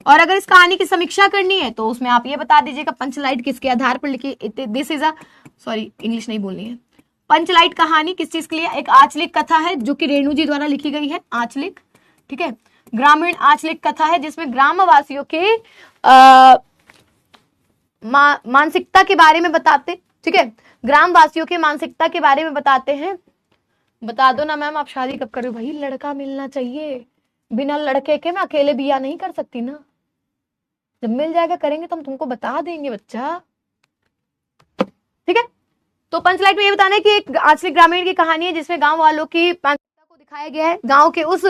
Speaker 1: और अगर इस कहानी की समीक्षा करनी है तो उसमें आप ये बता दीजिएगा पंचलाइट किसके आधार पर लिखी, this is a, sorry English नहीं बोलनी है। पंचलाइट कहानी किस चीज के लिए? एक आंचलिक कथा है जो कि रेणु जी द्वारा लिखी गई है, आंचलिक, ठीक है, ग्रामीण आंचलिक कथा है जिसमें ग्रामवासियों के मानसिकता के बारे में बताते, ठीक है, ग्रामवासियों के मानसिकता के बारे में बताते हैं। बता दो ना मैम आप शादी कब कर रहे हो? भाई लड़का मिलना चाहिए, बिना लड़के के मैं अकेले बिया नहीं कर सकती ना, जब मिल जाएगा करेंगे तो हम तुमको बता देंगे बच्चा, ठीक है। तो पंचलाइट में ये बताना है कि एक आंचलिक ग्रामीण की कहानी है जिसमें गांव वालों की मानसिकता को दिखाया गया है, गांव के उस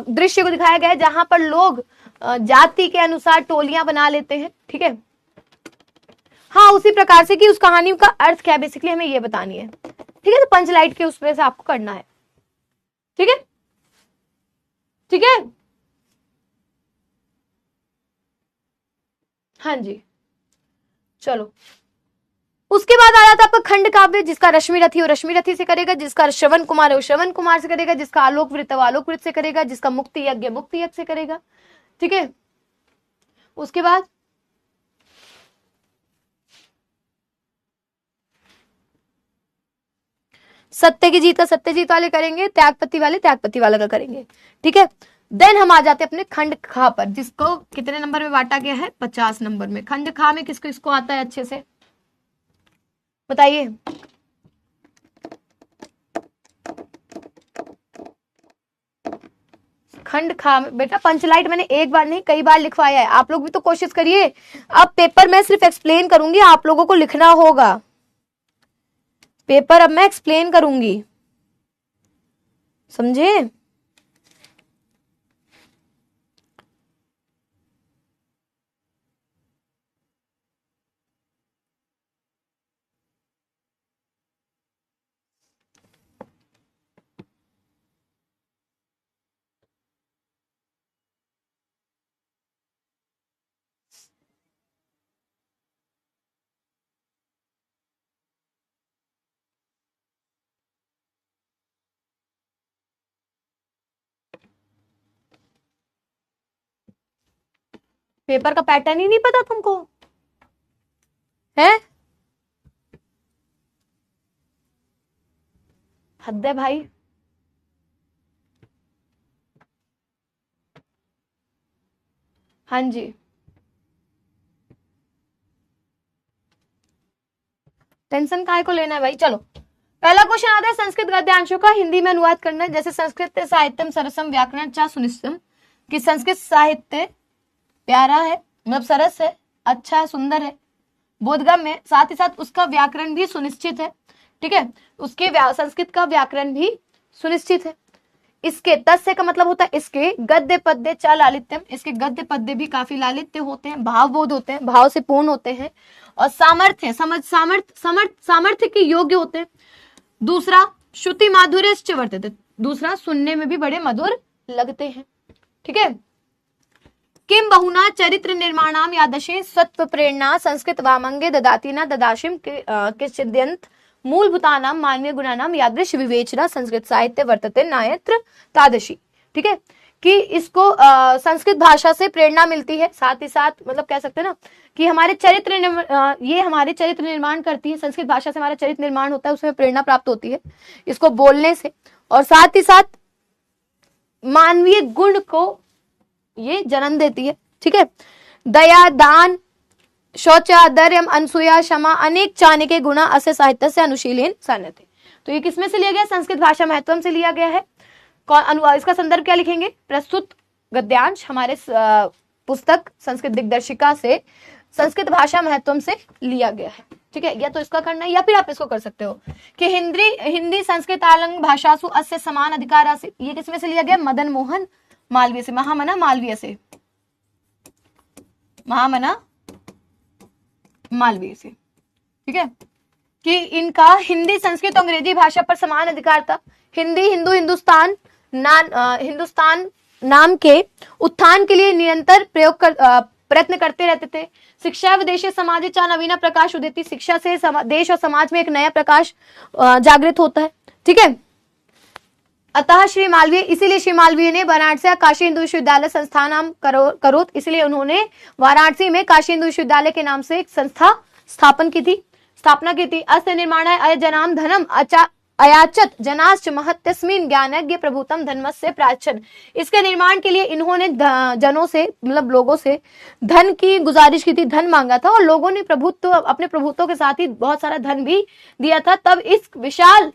Speaker 1: दृश्य को दिखाया गया है जहां पर लोग जाति के अनुसार टोलियां बना लेते हैं, ठीक है। हाँ उसी प्रकार से कि उस कहानी का अर्थ क्या है, बेसिकली हमें ये बतानी है, ठीक है। तो पंचलाइट के उसमें से आपको करना है, ठीक है, ठीक है, हाँ जी। चलो उसके बाद आ जाता है आपका खंड काव्य, जिसका रश्मि रथी हो रश्मि रथी से करेगा, जिसका श्रवण कुमार है वो श्रवण कुमार से करेगा, जिसका आलोक वृत्त है वो आलोक वृत्त से करेगा, जिसका मुक्ति यज्ञ मुक्ति यज्ञ से करेगा, ठीक है। उसके बाद सत्य की जीत का सत्य जीत वाले करेंगे, त्यागपति वाले त्यागपति वाला का करेंगे, ठीक है। देन हम आ जाते हैं अपने खंड खा पर, जिसको कितने नंबर में बांटा गया है? 50 नंबर में। खंड खा में किसको इसको आता है अच्छे से बताइए? खंड खा, बेटा पंचलाइट मैंने एक बार नहीं कई बार लिखवाया है, आप लोग भी तो कोशिश करिए। अब पेपर मैं सिर्फ एक्सप्लेन करूंगी, आप लोगों को लिखना होगा। पेपर अब मैं एक्सप्लेन करूंगी, समझे? पेपर का पैटर्न ही नहीं पता तुमको है? हद है भाई। हाँ जी, टेंशन काहे को लेना है भाई। चलो पहला क्वेश्चन आता है, संस्कृत गद्यांशों का हिंदी में अनुवाद करना है। जैसे संस्कृत साहित्यम सरसम व्याकरण चा सुनिश्चितम, कि संस्कृत साहित्य प्यारा है, मतलब सरस है, अच्छा है, सुंदर है, बोधगम है, साथ ही साथ उसका व्याकरण भी सुनिश्चित है। ठीक है, उसके संस्कृत का व्याकरण भी सुनिश्चित है। इसके तस्य का मतलब होता है इसके, गद्य पद्य च लालित्यम, इसके गद्य पद्य भी काफी लालित्य होते हैं, भावबोध होते हैं, भाव से पूर्ण होते हैं, और सामर्थ्य सामर्थ्य के योग्य होते हैं। दूसरा श्रुति माधुर्य वर्तते, दूसरा सुनने में भी बड़े मधुर लगते हैं। ठीक है, किम बहुना चरित्र निर्माणाम यादशे सत्व प्रेरणा संस्कृत वामंगे ददाती न ददाशिम किंचिद्यंत मूलभूतानाम मानवीय गुणानाम यादृश विवेचना संस्कृत साहित्य वर्तते नायत्र तादशी। ठीक है, कि इसको संस्कृत भाषा से प्रेरणा मिलती है, साथ ही साथ मतलब कह सकते हैं ना कि हमारे चरित्र ये हमारे चरित्र निर्माण करती है, संस्कृत भाषा से हमारा चरित्र निर्माण होता है, उसमें प्रेरणा प्राप्त होती है इसको बोलने से, और साथ ही साथ मानवीय गुण को ये जन्म देती है। ठीक है, दया, दान, शौचा, धैर्य, अनसूया, क्षमा, अनेक चाणक्य गुणा अस्य साहित्य से अनुशीलन सन्नते। तो ये किसमें से लिया गया? संस्कृत भाषा महत्वम से लिया गया है। कौन अनुवाद, इसका संदर्भ क्या लिखेंगे? प्रस्तुत गद्यांश हमारे पुस्तक संस्कृत दिग्दर्शिका से संस्कृत भाषा महत्वम से लिया गया है। ठीक है, या तो इसका करना है या फिर आप इसको कर सकते हो कि हिंदी संस्कृत आलंग भाषासु अस्य समान अधिकार से, ये किसमें से लिया गया? मदन मोहन मालवीय से, महामना मालवीय से, महामना मालवीय से। ठीक है, कि इनका हिंदी संस्कृत और अंग्रेजी भाषा पर समान अधिकार था। हिंदी हिंदुस्तान नाम के उत्थान के लिए निरंतर प्रयत्न करते रहते थे। शिक्षा विदेशी समाज चा नवीना प्रकाश उदेती, शिक्षा से देश और समाज में एक नया प्रकाश जागृत होता है। ठीक है, अतः श्री मालवीय, इसीलिए श्री मालवीय ने वाराणसी काशी हिंदू विश्वविद्यालय संस्थान करोत, इसलिए उन्होंने वाराणसी में काशी हिंदू विश्वविद्यालय के नाम से एक संस्था स्थापना की थी। अस्य निर्माण अयजनाम धनम अयाचत जनाश्च महत्यस्मिन ज्ञानज्ञ प्रभुतम धर्मस्य प्राचन, इसके निर्माण के लिए इन्होंने जनों से, मतलब लोगों से धन की गुजारिश की थी, धन मांगा था, और लोगों ने अपने प्रभुत्व के साथ ही बहुत सारा धन भी दिया था। तब इस विशाल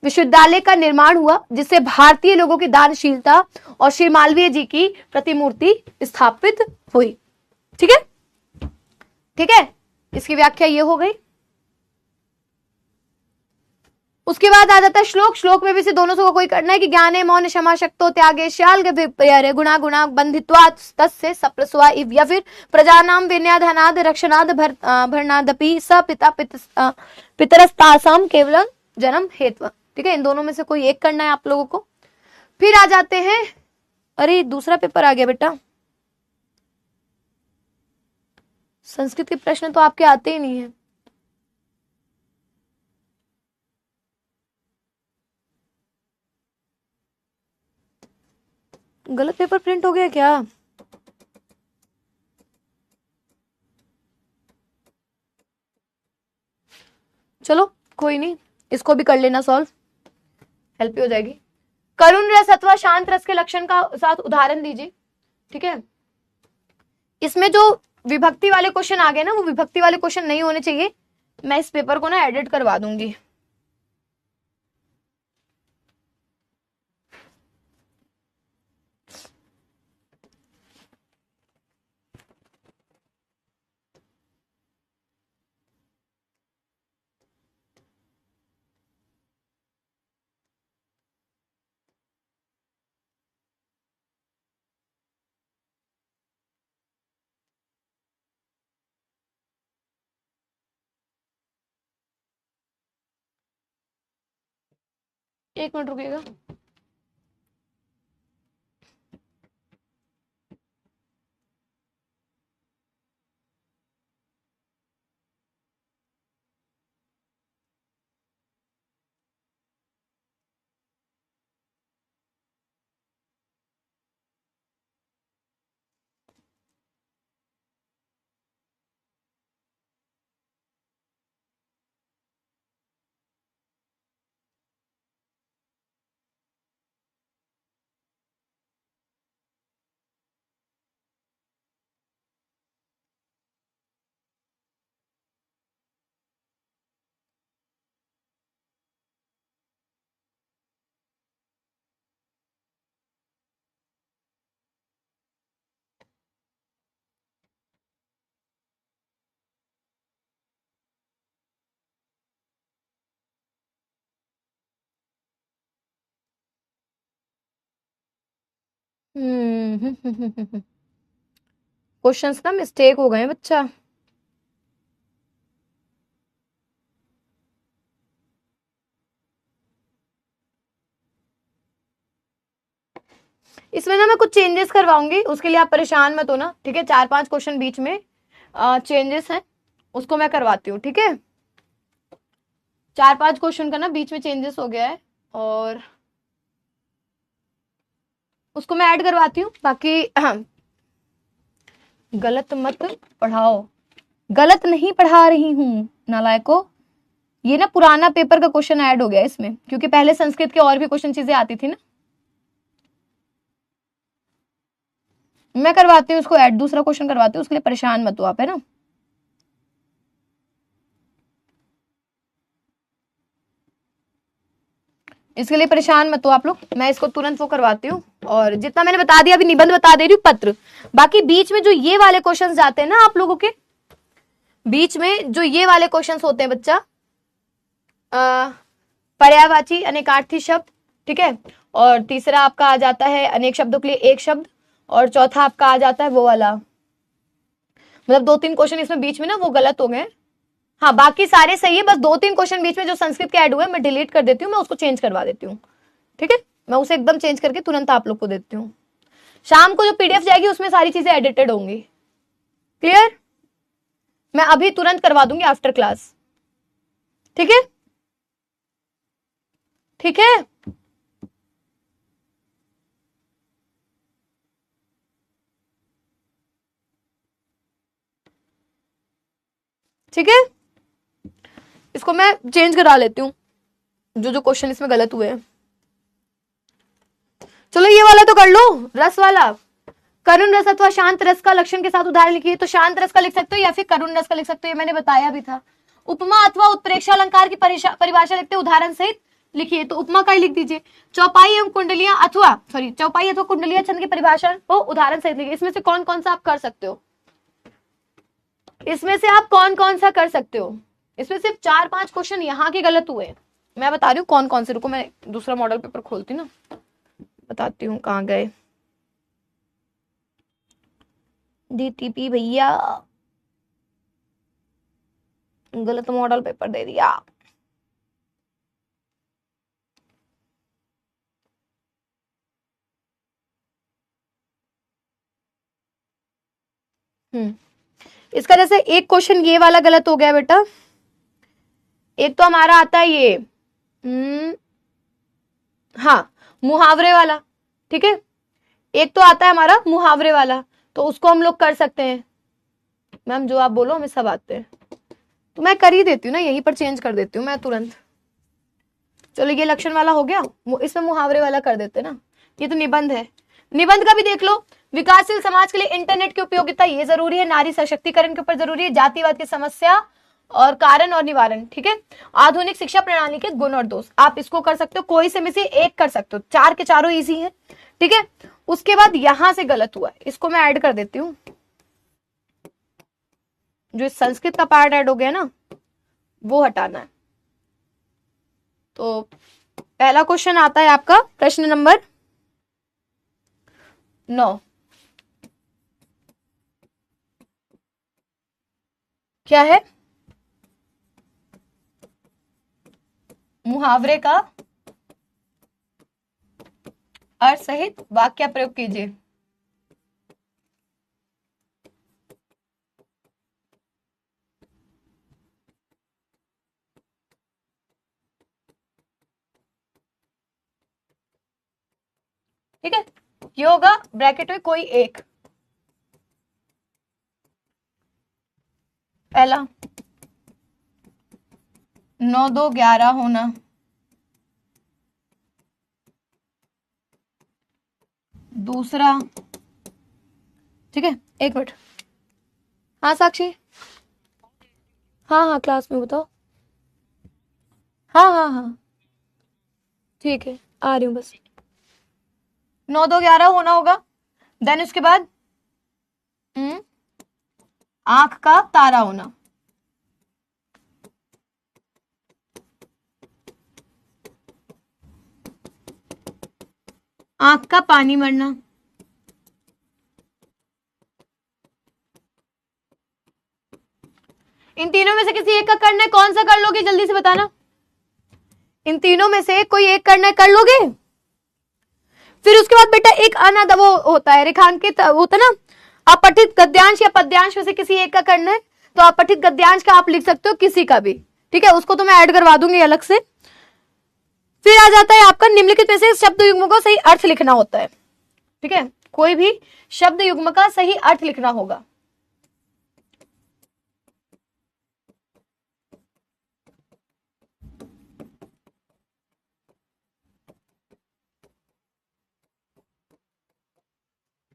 Speaker 1: विश्वविद्यालय का निर्माण हुआ, जिससे भारतीय लोगों की दानशीलता और श्री मालवीय जी की प्रतिमूर्ति स्थापित हुई। ठीक है, ठीक है, इसकी व्याख्या ये हो गई। उसके बाद आ जाता है श्लोक में भी से दोनों को कोई करना है कि ज्ञाने मौन क्षमा शक्तो त्यागे श्याल गुणा गुणा बंधित्वात् तस्य सप्रस्वा इव, या फिर प्रजानाम विन्याधनाद रक्षणाद भरनादपि स पिता पितरस्तासाम केवलम जन्म हेतु। ठीक है, इन दोनों में से कोई एक करना है आप लोगों को। फिर आ जाते हैं, अरे दूसरा पेपर आ गया बेटा, संस्कृत के प्रश्न तो आपके आते ही नहीं है। गलत पेपर प्रिंट हो गया क्या? चलो कोई नहीं, इसको भी कर लेना सॉल्व, हेल्प हो जाएगी। करुण रस अथवा शांत रस के लक्षण का साथ उदाहरण दीजिए। ठीक है, इसमें जो विभक्ति वाले क्वेश्चन आ गए ना, वो विभक्ति वाले क्वेश्चन नहीं होने चाहिए। मैं इस पेपर को ना एडिट करवा दूंगी। एक मिनट रुकिएगा। क्वेश्चंस ना मिस्टेक हो गए बच्चा। इसमें ना मैं कुछ चेंजेस करवाऊंगी, उसके लिए आप परेशान मत हो ना, ठीक है। 4-5 क्वेश्चन बीच में चेंजेस हैं, उसको मैं करवाती हूँ, ठीक है। 4-5 क्वेश्चन का ना बीच में चेंजेस हो गया है और उसको मैं ऐड करवाती हूँ। बाकी गलत मत पढ़ाओ, गलत नहीं पढ़ा रही हूँ नालायको। ये ना पुराना पेपर का क्वेश्चन ऐड हो गया इसमें, क्योंकि पहले संस्कृत के और भी क्वेश्चन चीजें आती थी ना। मैं करवाती हूँ उसको ऐड, दूसरा क्वेश्चन करवाती हूँ, उसके लिए परेशान मत हो आप, है ना। इसके लिए परेशान मत हो आप लोग, मैं इसको तुरंत वो करवाती हूँ। और जितना मैंने बता दिया अभी निबंध बता दे रही हूँ, पत्र। बाकी बीच में जो ये वाले क्वेश्चन जाते हैं ना आप लोगों के, बीच में जो ये वाले क्वेश्चन होते हैं बच्चा, पर्यायवाची अनेकार्थी शब्द, ठीक है। और तीसरा आपका आ जाता है अनेक शब्दों के लिए एक शब्द, और चौथा आपका आ जाता है वो वाला, मतलब 2-3 क्वेश्चन इसमें बीच में ना वो गलत हो गए। हाँ बाकी सारे सही है, बस 2-3 क्वेश्चन बीच में जो संस्कृत के ऐड हुए मैं डिलीट कर देती हूँ, मैं उसको चेंज करवा देती हूँ, ठीक है। मैं उसे एकदम चेंज करके तुरंत आप लोग को देती हूँ। शाम को जो पीडीएफ जाएगी उसमें सारी चीजें एडिटेड होंगी, क्लियर। मैं अभी तुरंत करवा दूंगी आफ्टर क्लास, ठीक है, ठीक है। ठीक है, इसको मैं चेंज करा लेती हूँ जो जो क्वेश्चन इसमें गलत हुए हैं। चलो ये वाला तो कर लो, रस वाला। करुण रस अथवा शांत रस का लक्षण के साथ उदाहरण लिखिए। तो शांत रस का लिख सकते हो या फिर करुण रस का लिख सकते हो, ये मैंने बताया भी था। उपमा अथवा उत्प्रेक्षा अलंकार की परिभाषा लिखते उदाहरण सहित लिखिए, तो उपमा का ही लिख दीजिए। चौपाई एवं कुंडलियां अथवा चौपाई अथवा कुंडलियां छंद की परिभाषा को उदाहरण सहित लिखिए। इसमें से कौन कौन सा आप कर सकते हो, इसमें से आप कौन कौन सा कर सकते हो। इसमें सिर्फ 4-5 क्वेश्चन यहाँ के गलत हुए, मैं बता रही हूँ कौन कौन से। रुको मैं दूसरा मॉडल पेपर खोलती हूँ ना, बताती हूँ कहाँ गए डीटीपी भैया, गलत मॉडल पेपर दे दिया। इसका जैसे एक क्वेश्चन ये वाला गलत हो गया बेटा, एक तो हमारा आता है ये हाँ मुहावरे वाला, ठीक है। एक तो आता है हमारा मुहावरे वाला, तो उसको हम लोग कर सकते हैं। मैम जो आप बोलो हमें सब आते हैं, तो मैं कर ही देती हूँ ना, यहीं पर चेंज कर देती हूँ मैं तुरंत। चलो ये लक्षण वाला हो गया, इसमें मुहावरे वाला कर देते ना। ये तो निबंध है, निबंध का भी देख लो। विकासशील समाज के लिए इंटरनेट की उपयोगिता ये जरूरी है, नारी सशक्तिकरण के ऊपर जरूरी है, जातिवाद की समस्या और कारण और निवारण, ठीक है। आधुनिक शिक्षा प्रणाली के गुण और दोष, आप इसको कर सकते हो, कोई से में से एक कर सकते हो, 4 के चारों इजी है, ठीक है। उसके बाद यहां से गलत हुआ है, इसको मैं ऐड कर देती हूँ। जो संस्कृत का पार्ट ऐड हो गया ना वो हटाना है। तो पहला क्वेश्चन आता है आपका प्रश्न नंबर 9, क्या है, मुहावरे का अर्थ सहित वाक्य प्रयोग कीजिए। ठीक है, ये होगा ब्रैकेट में कोई एक। पहला 9 2 11 होना, दूसरा, ठीक है, एक मिनट। हाँ साक्षी, हाँ हाँ क्लास में बताओ। हाँ हाँ हाँ ठीक है, आ रही हूँ बस। 9 2 11 होना होगा। देन उसके बाद आंख का तारा होना, आंख का पानी मरना, इन तीनों में से किसी एक का करना है, कौन सा कर लोगे जल्दी से बताना। इन तीनों में से कोई एक करना है, कर लोगे। फिर उसके बाद बेटा एक अनाद वो होता है, रेखांकित होता है ना, अपठित गद्यांश या पद्यांश में से किसी एक का करना है। तो अपठित गद्यांश का आप लिख सकते हो किसी का भी, ठीक है, उसको तो मैं ऐड करवा दूंगी अलग से। फिर आ जाता है आपका निम्नलिखित में से शब्द युग्म को सही अर्थ लिखना होता है। ठीक है, कोई भी शब्द युग्म का सही अर्थ लिखना होगा।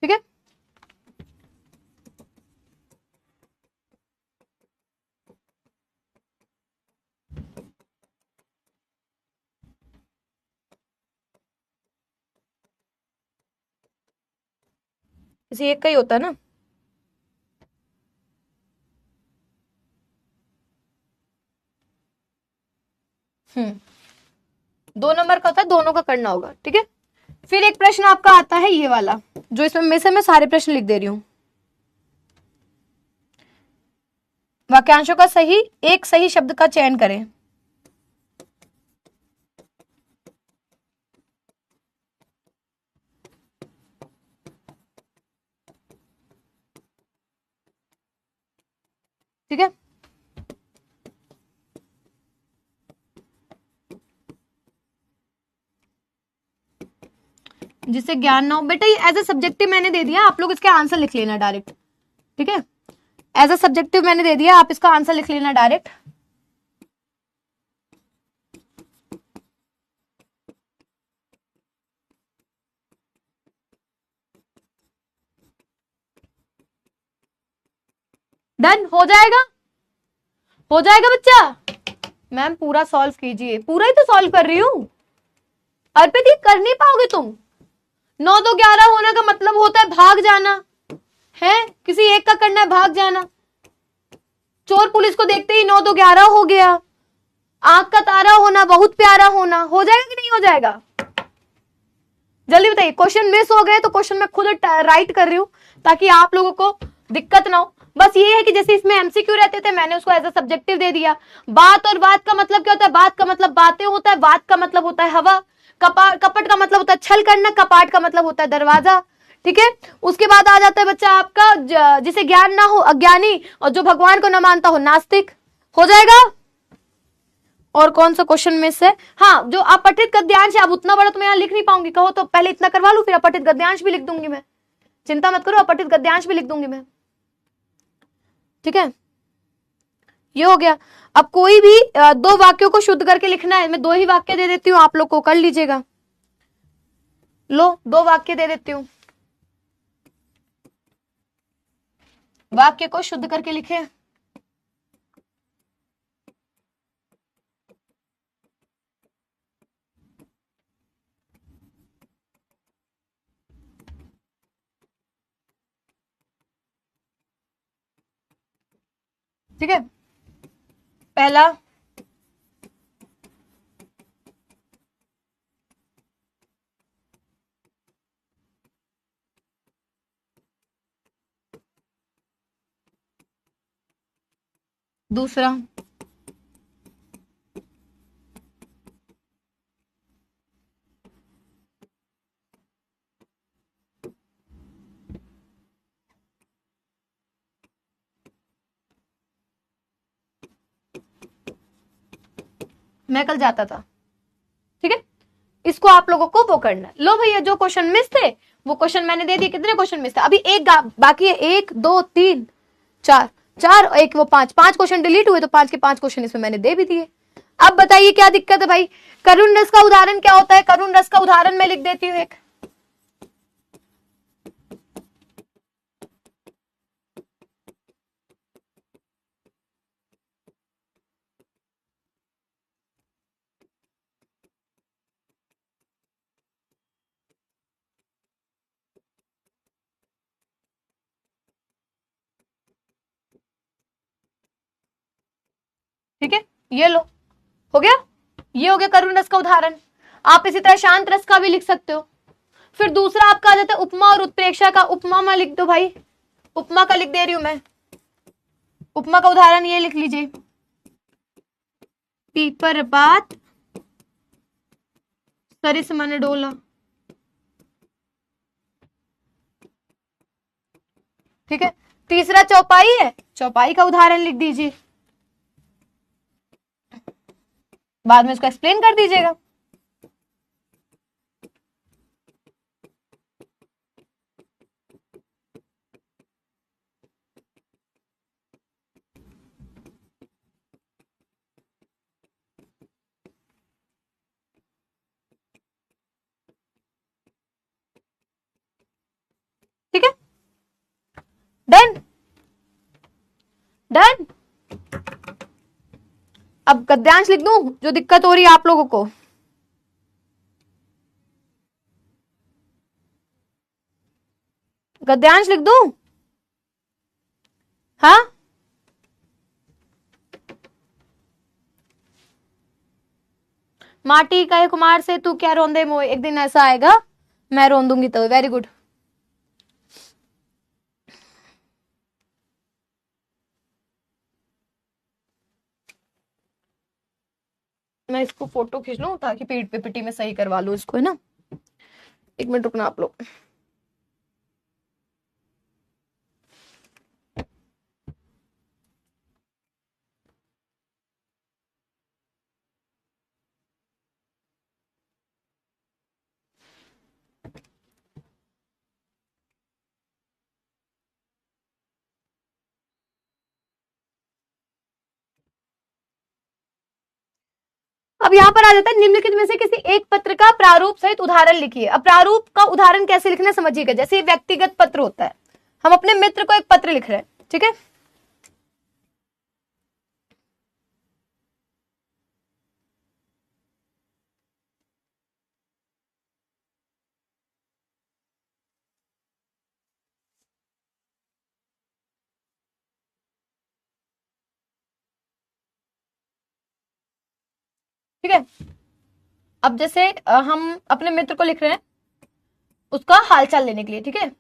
Speaker 1: ठीक है, किसी एक का ही होता है ना। दो नंबर का होता है, दोनों का करना होगा। ठीक है, फिर एक प्रश्न आपका आता है ये वाला, जो इसमें में से मैं सारे प्रश्न लिख दे रही हूं। वाक्यांशों का सही एक सही शब्द का चयन करें। ठीक है, जिससे ज्ञान ना हो बेटा, ये एज ए सब्जेक्टिव मैंने दे दिया, आप लोग इसके आंसर लिख लेना डायरेक्ट। ठीक है, एज ए सब्जेक्टिव मैंने दे दिया, आप इसका आंसर लिख लेना डायरेक्ट। डन हो जाएगा, हो जाएगा बच्चा। मैम पूरा सॉल्व कीजिए, पूरा ही तो सॉल्व कर रही हूं। अर्पित ये कर नहीं पाओगे तुम। 9 2 11 होने का मतलब होता है भाग जाना है, किसी एक का करना है भाग जाना। चोर पुलिस को देखते ही 9 2 11 हो गया। आंख का तारा होना, बहुत प्यारा होना, हो जाएगा कि नहीं हो जाएगा? जल्दी बताइए। क्वेश्चन मिस हो गए तो क्वेश्चन मैं खुद राइट कर रही हूं ताकि आप लोगों को दिक्कत ना हो। बस ये है कि जैसे इसमें एमसीक्यू रहते थे, मैंने उसको एज अ सब्जेक्टिव दे दिया। बात और बात का मतलब क्या होता है? बात का मतलब बातें होता है, बात का मतलब होता है हवा, कपट का मतलब होता है छल करना, कपाट का मतलब होता है दरवाजा। ठीक है, उसके बाद आ जाता है बच्चा आपका जिसे ज्ञान ना हो अज्ञानी, और जो भगवान को न मानता हो नास्तिक। हो जाएगा। और कौन सा क्वेश्चन में से, हाँ, जो अपठित गद्यांश है, अब उतना बड़ा तो मैं यहाँ लिख नहीं पाऊंगी, कहो तो पहले इतना करवा लू, फिर अपठित गद्यांश भी लिख दूंगी मैं। चिंता मत करो, अपठित गद्यांश भी लिख दूंगी मैं। ठीक है, ये हो गया। अब कोई भी दो वाक्यों को शुद्ध करके लिखना है, मैं दो ही वाक्य दे देती हूँ, आप लोग को कर लीजिएगा। लो, दो वाक्य दे देती हूँ, वाक्य को शुद्ध करके लिखे। ठीक है, पहला दूसरा मैं कल जाता था, ठीक है। इसको आप लोगों को वो करना है। लो भैया, जो क्वेश्चन मिस थे वो क्वेश्चन मैंने दे दिए। कितने क्वेश्चन मिस थे? अभी एक बाकी है। 1 2 3 4, 4 और 1 वो 5 क्वेश्चन डिलीट हुए, तो 5 के 5 क्वेश्चन इसमें मैंने दे भी दिए। अब बताइए क्या दिक्कत है भाई? करुण रस का उदाहरण क्या होता है? करुण रस का उदाहरण मैं लिख देती हूँ एक। ठीक है, ये लो, हो गया। ये हो गया करुण रस का उदाहरण। आप इसी तरह शांत रस का भी लिख सकते हो। फिर दूसरा आपका आ जाता है उपमा और उत्प्रेक्षा का। उपमा में लिख दो भाई, उपमा का लिख दे रही हूं मैं। उपमा का उदाहरण ये लिख लीजिए, पीपर बात सरिस मन डोला। ठीक है। तीसरा चौपाई है, चौपाई का उदाहरण लिख दीजिए, बाद में इसको एक्सप्लेन कर दीजिएगा। ठीक है, डन डन। अब गद्यांश लिख दूं जो दिक्कत हो रही है आप लोगों को? गद्यांश लिख दूं? हाँ, माटी का कुमार से तू क्या रोंदे मोए, एक दिन ऐसा आएगा मैं रोंदूंगी तो। Very good. मैं इसको फोटो खींच लूं ताकि पीठ पीपीटी में सही करवा लूं इसको, है ना। 1 मिनट रुकना आप लोग। अब यहाँ पर आ जाता है निम्नलिखित में से किसी एक पत्र का प्रारूप सहित उदाहरण लिखिए। अब प्रारूप का उदाहरण कैसे लिखना समझिएगा। जैसे व्यक्तिगत पत्र होता है, हम अपने मित्र को एक पत्र लिख रहे हैं, ठीक है। ठीक है। अब जैसे हम अपने मित्र को लिख रहे हैं उसका हालचाल लेने के लिए, ठीक है।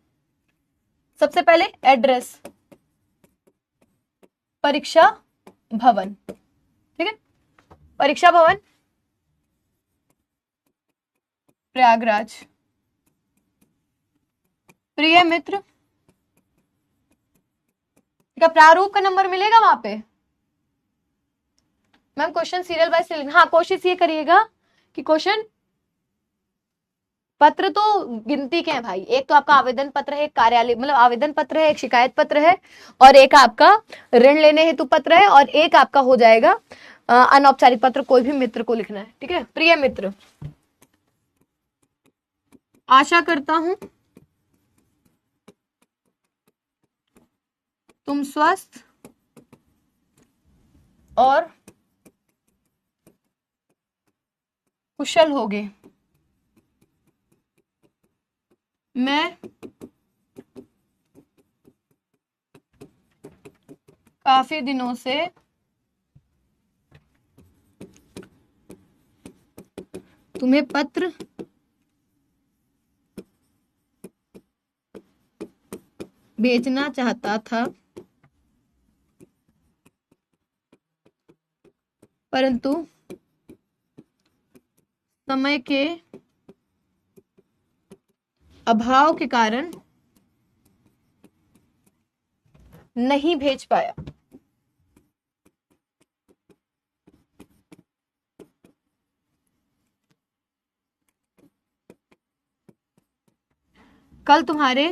Speaker 1: सबसे पहले एड्रेस परीक्षा भवन, ठीक है। परीक्षा भवन प्रयागराज। प्रिय मित्र, क्या प्रारूप का नंबर मिलेगा वहां पे? मैम क्वेश्चन सीरियल वाइज से लिखना। हाँ, कोशिश ये करिएगा कि क्वेश्चन पत्र तो गिनती के हैं भाई। एक तो आपका आवेदन पत्र है, एक कार्यालय मतलब आवेदन पत्र है, एक शिकायत पत्र है, और एक आपका ऋण लेने हेतु पत्र है, और एक आपका हो जाएगा अनौपचारिक पत्र। कोई भी मित्र को लिखना है, ठीक है। प्रिय मित्र, आशा करता हूं तुम स्वस्थ और कुशल होगे। मैं काफी दिनों से तुम्हें पत्र भेजना चाहता था, परंतु समय के अभाव के कारण नहीं भेज पाया। कल तुम्हारे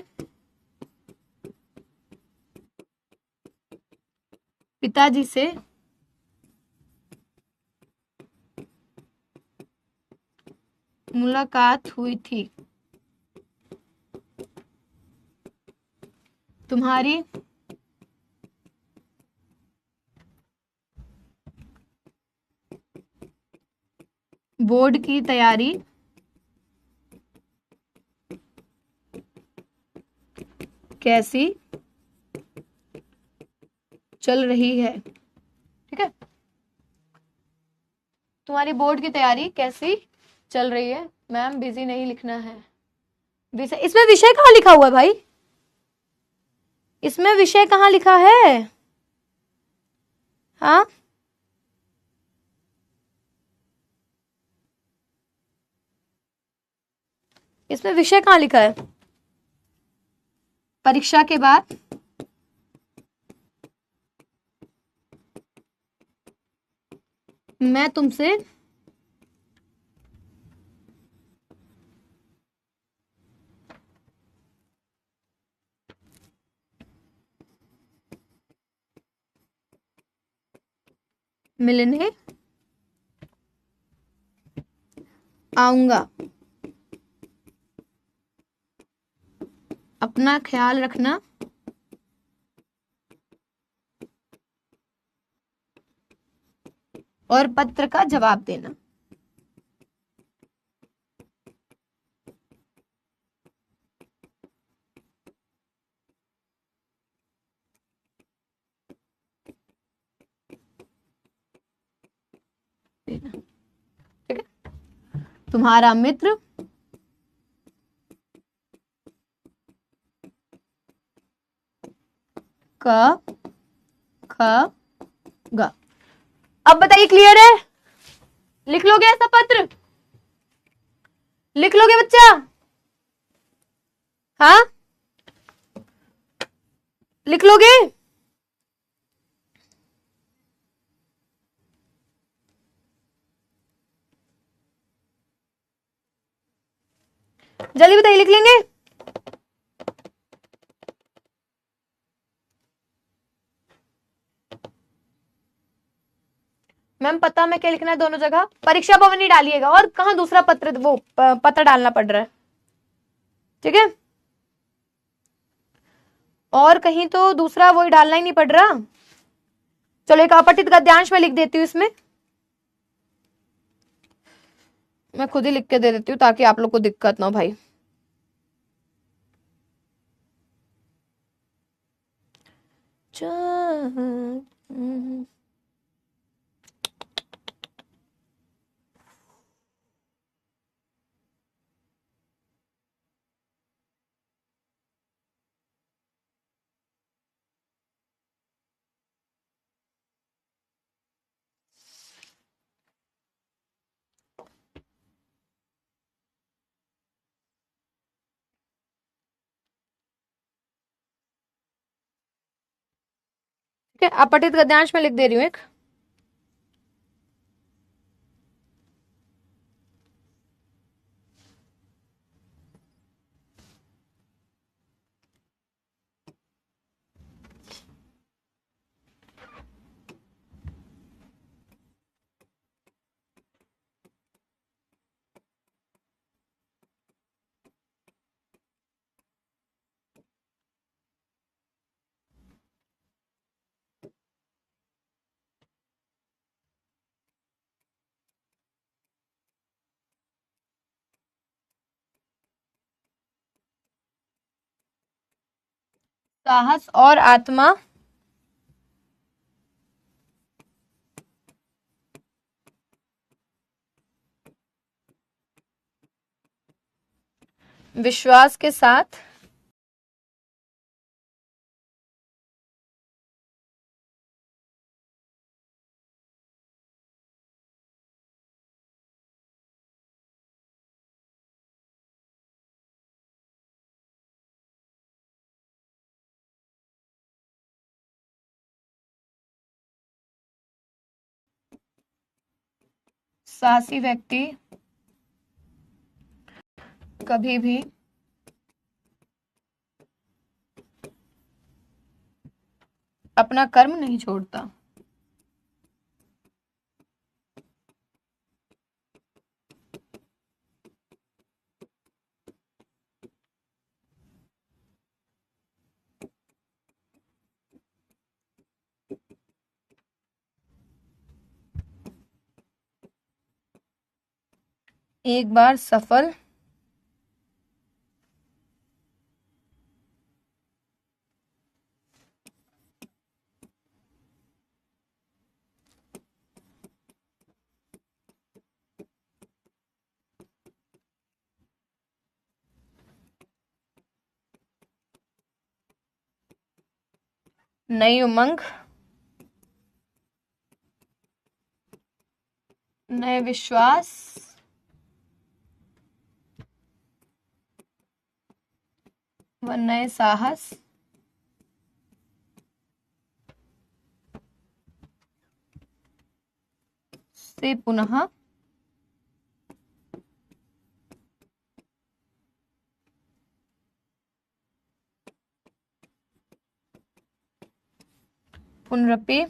Speaker 1: पिताजी से मुलाकात हुई थी। तुम्हारी बोर्ड की तैयारी कैसी चल रही है? ठीक है, तुम्हारी बोर्ड की तैयारी कैसी चल रही है? मैम बिजी नहीं लिखना है। विषय, इसमें विषय कहाँ लिखा हुआ है भाई? इसमें विषय कहाँ लिखा है? हाँ, इसमें विषय कहाँ लिखा है? परीक्षा के बाद मैं तुमसे मिलने आऊंगा। अपना ख्याल रखना। और पत्र का जवाब देना। ठीक है, तुम्हारा मित्र क ख ग। अब बताइए, क्लियर है? लिख लोगे ऐसा पत्र? लिख लोगे बच्चा? हाँ, लिख लोगे? जल्दी बताइए, लिख लेंगे? मैम पता में क्या लिखना है दोनों जगह? परीक्षा भवन ही डालिएगा, और कहाँ दूसरा पत्र, वो पत्र डालना पड़ रहा है। ठीक है, और कहीं तो दूसरा वही डालना ही नहीं पड़ रहा। चलो एक अपठित गद्यांश में लिख देती हूँ इसमें। मैं खुद ही लिख के दे देती हूँ ताकि आप लोग को दिक्कत ना हो भाई। ठीक है, अपठित गद्यांश में लिख दे रही हूँ एक। साहस और आत्मा विश्वास के साथ साहसी व्यक्ति कभी भी अपना कर्म नहीं छोड़ता। एक बार सफल नई उमंग, नए विश्वास, व नए साहस से पुनः पुनरपि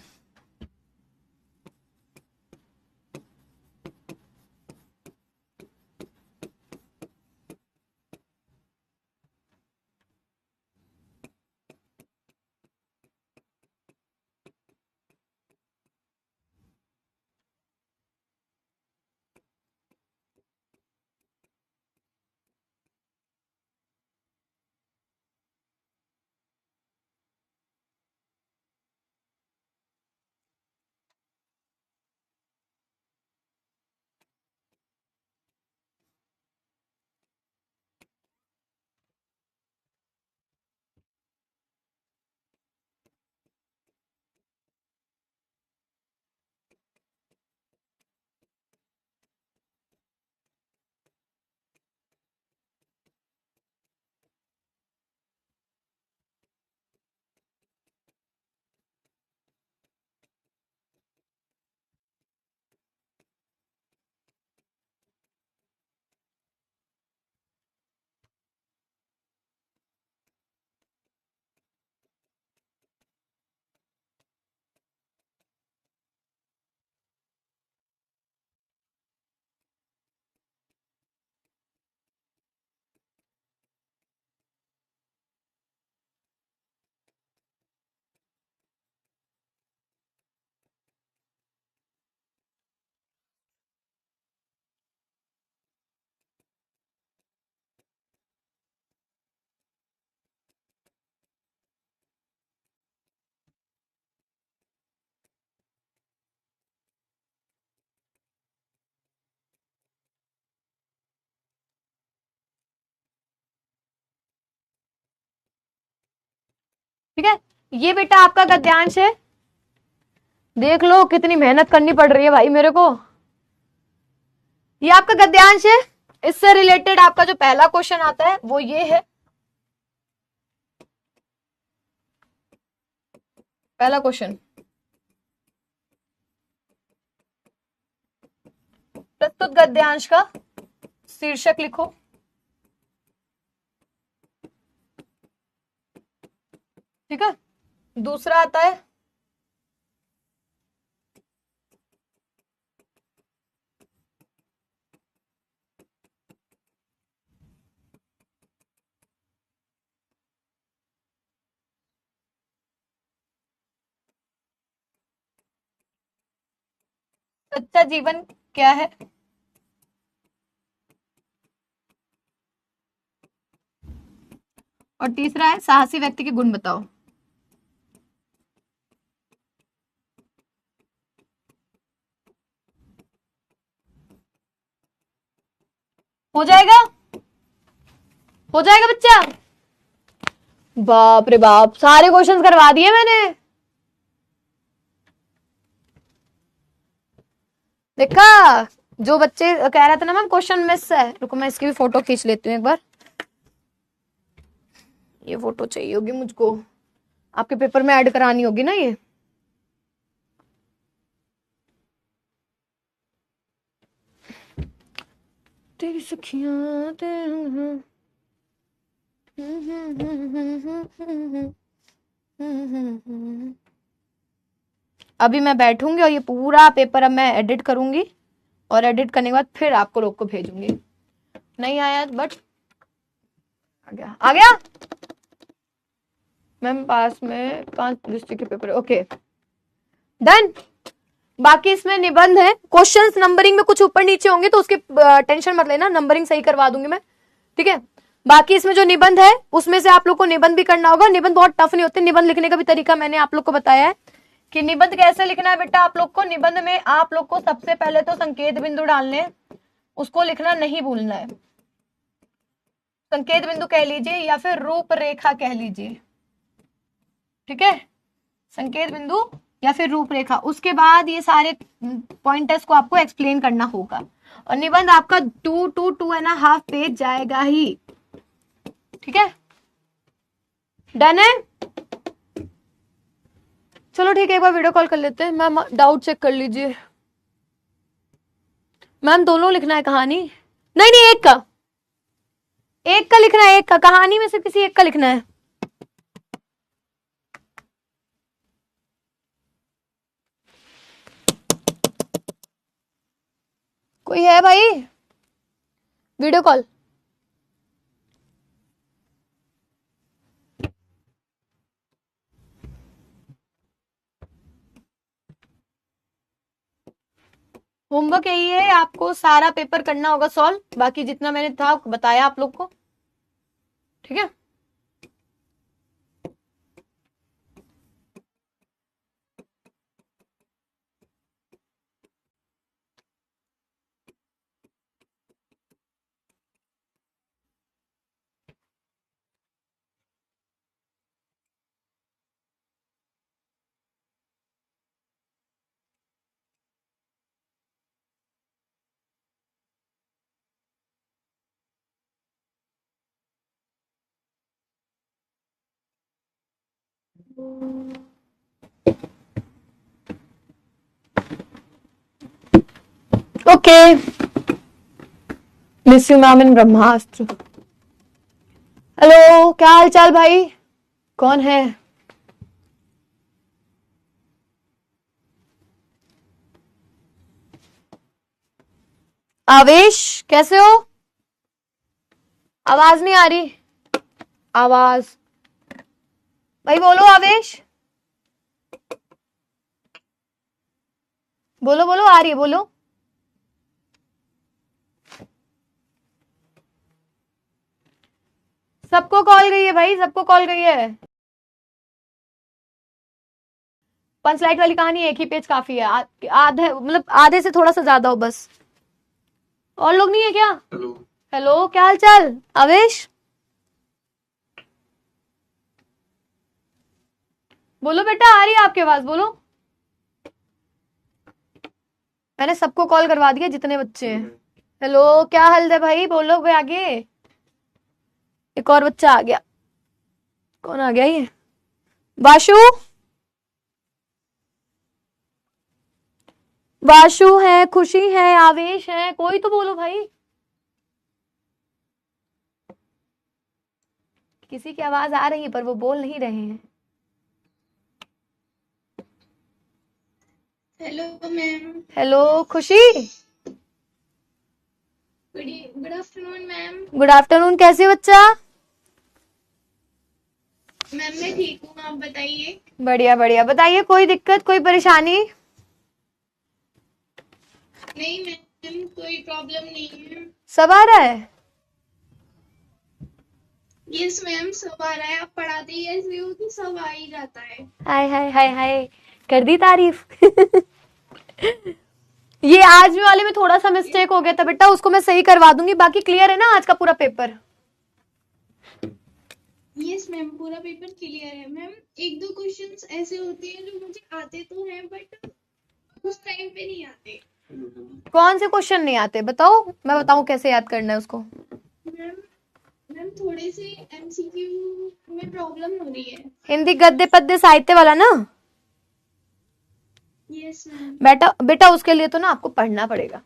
Speaker 1: ठीक है। ये बेटा आपका गद्यांश है, देख लो कितनी मेहनत करनी पड़ रही है भाई मेरे को। ये आपका गद्यांश है, इससे रिलेटेड आपका जो पहला क्वेश्चन आता है वो ये है। पहला क्वेश्चन, प्रस्तुत गद्यांश का शीर्षक लिखो। ठीक है। दूसरा आता है सच्चा जीवन क्या है। और तीसरा है साहसी व्यक्ति के गुण बताओ। हो जाएगा, हो जाएगा बच्चा। बाप रे बाप, सारे क्वेश्चंस करवा दिए मैंने। देखा, जो बच्चे कह रहे थे ना मैम क्वेश्चन मिस है, रुको मैं इसकी भी फोटो खींच लेती हूँ एक बार। ये फोटो चाहिए होगी मुझको, आपके पेपर में ऐड करानी होगी ना ये। तेरी सखियां अभी मैं बैठूंगी और ये पूरा पेपर अब मैं एडिट करूंगी और एडिट करने के बाद फिर आपको लोग को भेजूंगी। नहीं आया बट आ गया मैम पास में 5 डिस्ट्रिक्ट के पेपर। Okay done. बाकी इसमें निबंध है, क्वेश्चंस नंबरिंग में कुछ ऊपर नीचे होंगे तो उसके टेंशन मत लेना, नंबरिंग सही करवा दूंगी मैं, ठीक है। बाकी इसमें जो निबंध है उसमें से आप लोग को निबंध भी करना होगा। निबंध बहुत टफ नहीं होते, निबंध लिखने का भी तरीका मैंने आप लोग को बताया है कि निबंध कैसे लिखना है बेटा। आप लोग को निबंध में आप लोग को सबसे पहले तो संकेत बिंदु डालने, उसको लिखना नहीं भूलना है। संकेत बिंदु कह लीजिए या फिर रूपरेखा कह लीजिए, ठीक है, संकेत बिंदु या फिर रूपरेखा। उसके बाद ये सारे पॉइंटर्स को आपको एक्सप्लेन करना होगा और निबंध आपका 2 to 2.5 पेज जाएगा ही, ठीक है। डन है, चलो ठीक है, एक बार वीडियो कॉल कर लेते हैं। मैम डाउट चेक कर लीजिए। मैम दोनों लिखना है कहानी? नहीं नहीं, एक का लिखना है, एक का, कहानी में से किसी एक का लिखना है। कोई है भाई? Video call. होमवर्क यही है, आपको सारा पेपर करना होगा सॉल्व, बाकी जितना मैंने था बताया आप लोग को, ठीक है। Okay, miss you ma'am in Brahmastra. Hello, क्या हाल चाल भाई? कौन है? आवेश, कैसे हो? आवाज नहीं आ रही, आवाज भाई बोलो। आवेश बोलो बोलो, आ रही है, बोलो। सबको कॉल गई है भाई, सबको कॉल गई है। 5 स्लाइड वाली कहानी एक ही पेज काफी है, आधे मतलब आधे से थोड़ा सा ज्यादा हो बस। और लोग नहीं है क्या? हेलो हेलो, क्या हाल चाल? आवेश बोलो बेटा, आ रही है आपके आवाज, बोलो। मैंने सबको कॉल करवा दिया जितने बच्चे हैं। हेलो, क्या हाल है भाई? बोलो कोई आगे। एक और बच्चा आ गया, कौन आ गया ये? वाशु, वाशु है, खुशी है, आवेश है, कोई तो बोलो भाई। किसी की आवाज आ रही है पर वो बोल नहीं रहे हैं।
Speaker 2: Hello ma'am.
Speaker 1: हेलो खुशी।
Speaker 2: Good afternoon ma'am.
Speaker 1: Good afternoon, कैसे हो बच्चा?
Speaker 2: मैम मैं ठीक हूँ, आप बताइए।
Speaker 1: बढ़िया बढ़िया, बताइए कोई दिक्कत, कोई परेशानी?
Speaker 2: नहीं मैम, कोई प्रॉब्लम नहीं है।
Speaker 1: सब आ रहा है?
Speaker 2: यस मैम, सब आ रहा है। आप पढ़ाते ही ऐसे हो कि सब आ ही जाता है।
Speaker 1: हाय हाय हाय हाय, कर दी तारीफ। ये आज में वाले में थोड़ा सा मिस्टेक हो गया था बेटा, उसको मैं सही करवा दूंगी। बाकी क्लियर है ना आज का पूरा पेपर?
Speaker 2: यस मैम, पूरा पेपर क्लियर है मैम। 1-2 क्वेश्चंस ऐसे होते हैं जो मुझे आते तो हैं बट उस टाइम पे नहीं आते।
Speaker 1: कौन से क्वेश्चन नहीं आते बताओ, मैं बताऊं कैसे याद करना है उसको।
Speaker 2: मैम थोड़े से एमसीक्यू में प्रॉब्लम हो रही है।
Speaker 1: हिंदी गद्य पद्य साहित्य वाला ना?
Speaker 2: Yes ma'am.
Speaker 1: बेटा बेटा उसके लिए तो ना आपको पढ़ना पड़ेगा।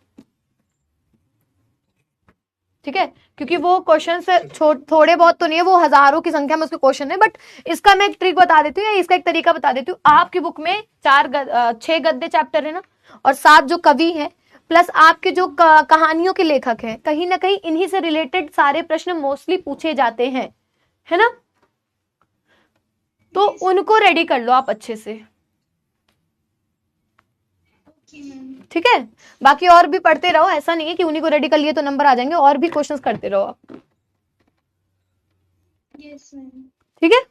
Speaker 1: ठीक है, क्योंकि वो क्वेश्चन से थोड़े बहुत तो नहीं है, वो हजारों की संख्या में उसके क्वेश्चन है। बट इसका मैं एक ट्रिक बता देती हूँ, या इसका एक तरीका बता देती हूँ। आपकी बुक में 6 गद्य चैप्टर है ना, और 7 जो कवि है, प्लस आपके जो कहानियों के लेखक हैं, कहीं ना कहीं इन्हीं से रिलेटेड सारे प्रश्न मोस्टली पूछे जाते हैं, है ना। तो उनको रेडी कर लो आप अच्छे से,
Speaker 2: ओके मैम।
Speaker 1: ठीक है। बाकी और भी पढ़ते रहो, ऐसा नहीं है कि उन्हीं को रेडी कर लिए तो नंबर आ जाएंगे, और भी क्वेश्चंस करते रहो आप,
Speaker 2: यस मैम।
Speaker 1: ठीक है।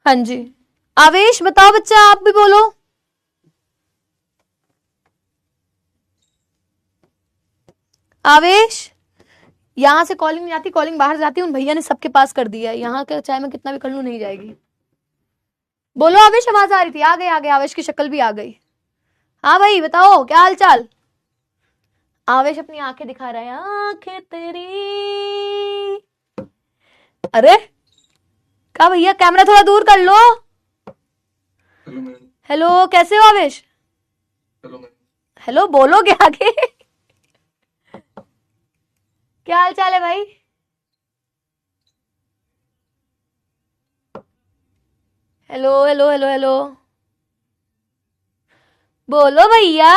Speaker 1: हाँ जी, आवेश बताओ बच्चा, आप भी बोलो। आवेश, यहां से कॉलिंग नहीं आती, कॉलिंग बाहर जाती है, उन भैया ने सबके पास कर दिया है, यहाँ का चाहे मैं कितना भी कर लूं नहीं जाएगी। बोलो आवेश, आवाज आ रही थी, आ गई, आवेश की शक्ल भी आ गई। हाँ भाई बताओ, क्या हाल चाल। आवेश अपनी आंखें दिखा रहा है, आंखें तेरी। अरे क्या भैया, कैमरा थोड़ा दूर कर लो।
Speaker 3: Hello ma'am.
Speaker 1: हेलो, कैसे हो आवेश।
Speaker 3: Hello ma'am.
Speaker 1: हेलो बोलोगे आगे। क्या हाल चाल है भाई। हेलो हेलो हेलो हेलो, बोलो भैया।